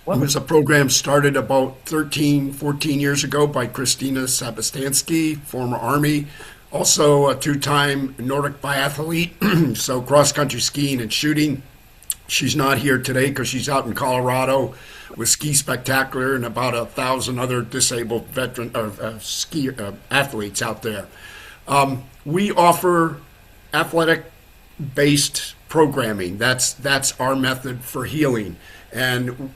It was a program started about 13, 14 years ago by Christina Sabastansky, former Army, also a two-time Nordic biathlete, so cross-country skiing and shooting. She's not here today because she's out in Colorado with Ski Spectacular and about 1,000 other disabled veteran ski athletes out there. We offer athletic-based programming. That's our method for healing. And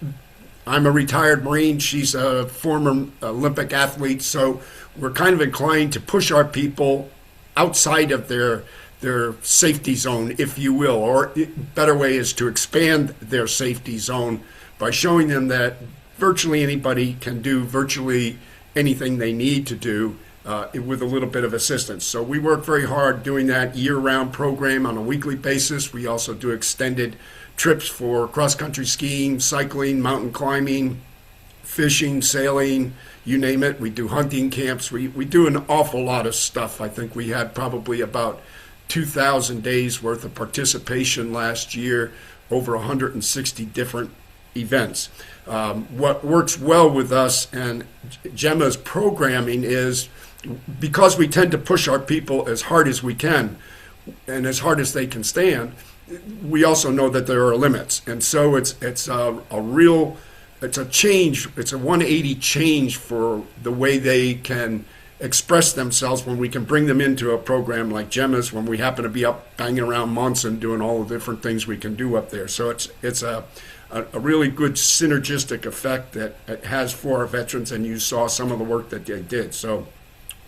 I'm a retired Marine. She's a former Olympic athlete. So we're kind of inclined to push our people outside of their safety zone, if you will, or a better way is to expand their safety zone by showing them that virtually anybody can do virtually anything they need to do with a little bit of assistance. So we work very hard doing that year-round program on a weekly basis. We also do extended trips for cross-country skiing, cycling, mountain climbing, fishing, sailing, you name it. We do hunting camps. We do an awful lot of stuff. I think we had probably about 2,000 days worth of participation last year, over 160 different events. What works well with us and Gemma's programming is because we tend to push our people as hard as we can and as hard as they can stand, we also know that there are limits. And so it's a change, it's a 180 change for the way they can express themselves when we can bring them into a program like Gemma's, when we happen to be up banging around Munson doing all the different things we can do up there. So it's a really good synergistic effect that it has for our veterans, and you saw some of the work that they did. So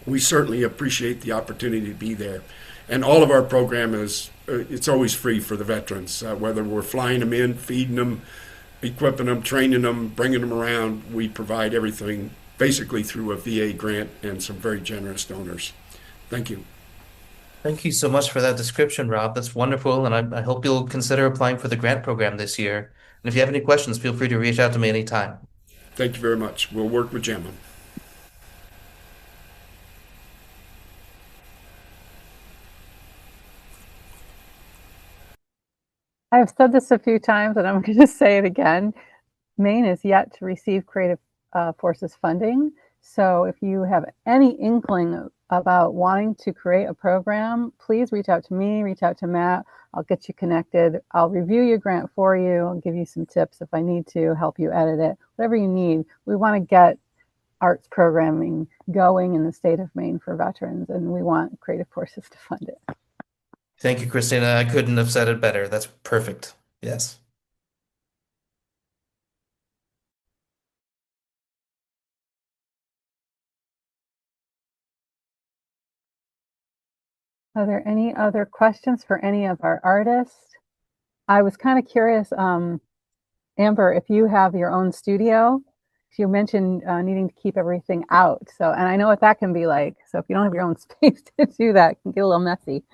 we certainly appreciate the opportunity to be there. And all of our program it's always free for the veterans, whether we're flying them in, feeding them, equipping them, training them, bringing them around. We provide everything basically through a VA grant and some very generous donors. Thank you. Thank you so much for that description, Rob. That's wonderful, and I hope you'll consider applying for the grant program this year. And if you have any questions, feel free to reach out to me anytime. Thank you very much. We'll work with Gemma. I've said this a few times, and I'm going to say it again. Maine is yet to receive Creative Forces funding. So if you have any inkling about wanting to create a program, please reach out to me, reach out to Matt. I'll get you connected. I'll review your grant for you. I'll give you some tips if I need to, help you edit it, whatever you need. We want to get arts programming going in the state of Maine for veterans, and we want Creative Forces to fund it. Thank you, Christina. I couldn't have said it better. That's perfect. Yes. Are there any other questions for any of our artists? I was kind of curious, Amber, if you have your own studio. You mentioned needing to keep everything out. So, and I know what that can be like. So if you don't have your own space to do that, it can get a little messy.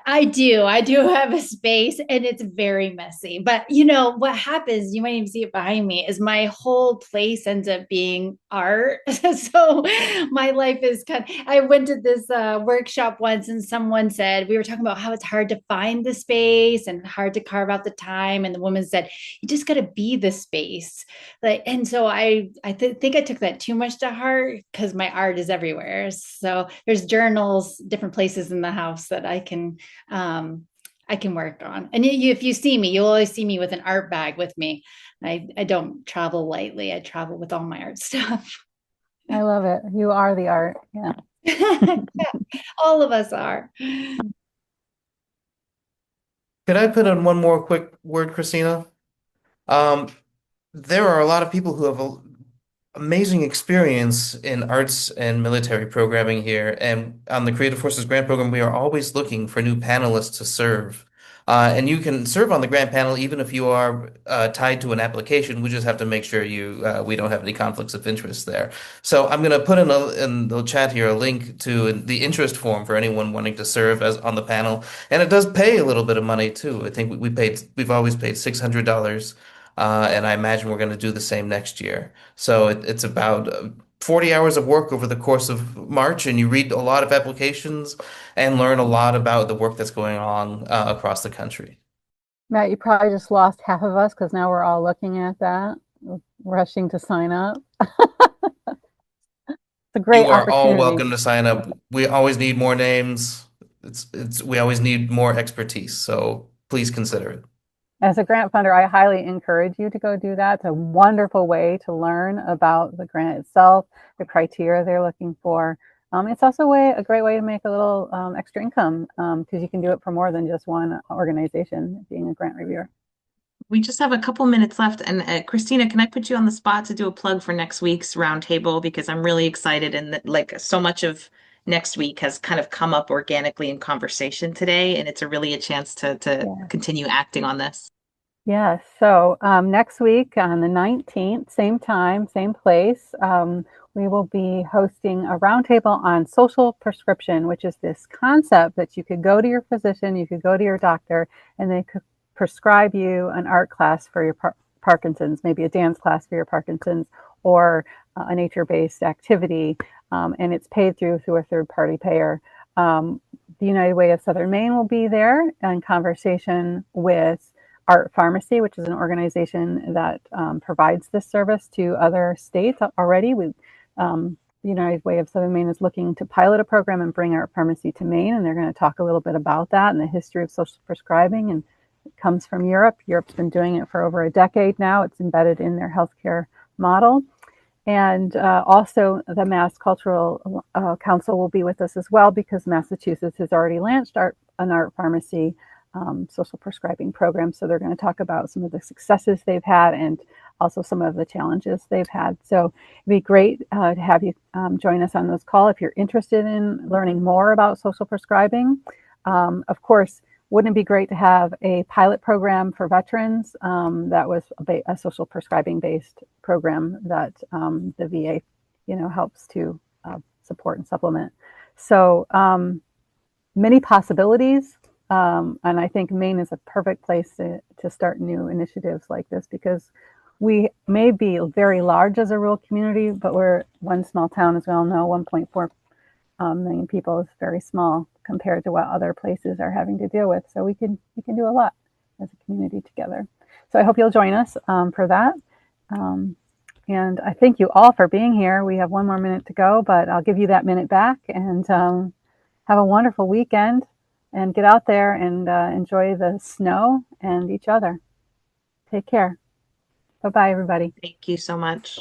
I do have a space, and it's very messy. But you know what happens, you might even see it behind me, is my whole place ends up being art. So my life is I went to this workshop once, and someone said, we were talking about how it's hard to find the space and hard to carve out the time. And the woman said, you just got to be the space. And so I think I took that too much to heart, because my art is everywhere. So there's journals, different places in the house that I can work on. And if you see me, you'll always see me with an art bag with me. I don't travel lightly. I travel with all my art stuff. I love it. You are the art. Yeah. Yeah, all of us are. Could I put in one more quick word, Christina? There are a lot of people who have amazing experience in arts and military programming here. And on the Creative Forces Grant Program, we are always looking for new panelists to serve. And you can serve on the grant panel even if you are tied to an application. We just have to make sure we don't have any conflicts of interest there. So I'm going to put in the chat here a link to the interest form for anyone wanting to serve as on the panel. And it does pay a little bit of money too. I think we've always paid $600. And I imagine we're going to do the same next year. So it's about 40 hours of work over the course of March, and you read a lot of applications and learn a lot about the work that's going on across the country. Matt, you probably just lost half of us because now we're all looking at that, rushing to sign up. It's a great You are all opportunity. welcome to sign up. We always need more names. We always need more expertise. So please consider it. As a grant funder, I highly encourage you to go do that. It's a wonderful way to learn about the grant itself, the criteria they're looking for. It's also a great way to make a little extra income because you can do it for more than just one organization, being a grant reviewer. We just have a couple minutes left. And Christina, can I put you on the spot to do a plug for next week's roundtable? Because I'm really excited, and like so much of next week has kind of come up organically in conversation today, and it's really a chance to continue acting on this. Yes. So next week on the 19th, same time, same place, we will be hosting a roundtable on social prescription, which is this concept that you could go to your physician, you could go to your doctor, and they could prescribe you an art class for your Parkinson's, maybe a dance class for your Parkinson's, or a nature-based activity, and it's paid through a third-party payer. The United Way of Southern Maine will be there in conversation with Art Pharmacy, which is an organization that provides this service to other states already. The United Way of Southern Maine is looking to pilot a program and bring Art Pharmacy to Maine, and they're going to talk a little bit about that and the history of social prescribing. And it comes from Europe. Europe's been doing it for over a decade now. It's embedded in their healthcare model. And also the Mass Cultural Council will be with us as well, because Massachusetts has already launched an Art Pharmacy social prescribing program. So they're going to talk about some of the successes they've had and also some of the challenges they've had. So it'd be great to have you join us on those calls if you're interested in learning more about social prescribing. Of course, wouldn't it be great to have a pilot program for veterans that was a social prescribing based program that the VA, helps to support and supplement. So many possibilities. And I think Maine is a perfect place to start new initiatives like this, because we may be very large as a rural community, but we're one small town, as we all know. 1.4 million people is very small compared to what other places are having to deal with. So we can do a lot as a community together. So I hope you'll join us for that. And I thank you all for being here. We have one more minute to go, but I'll give you that minute back, and have a wonderful weekend, and get out there and enjoy the snow and each other. Take care. Bye-bye, everybody. Thank you so much.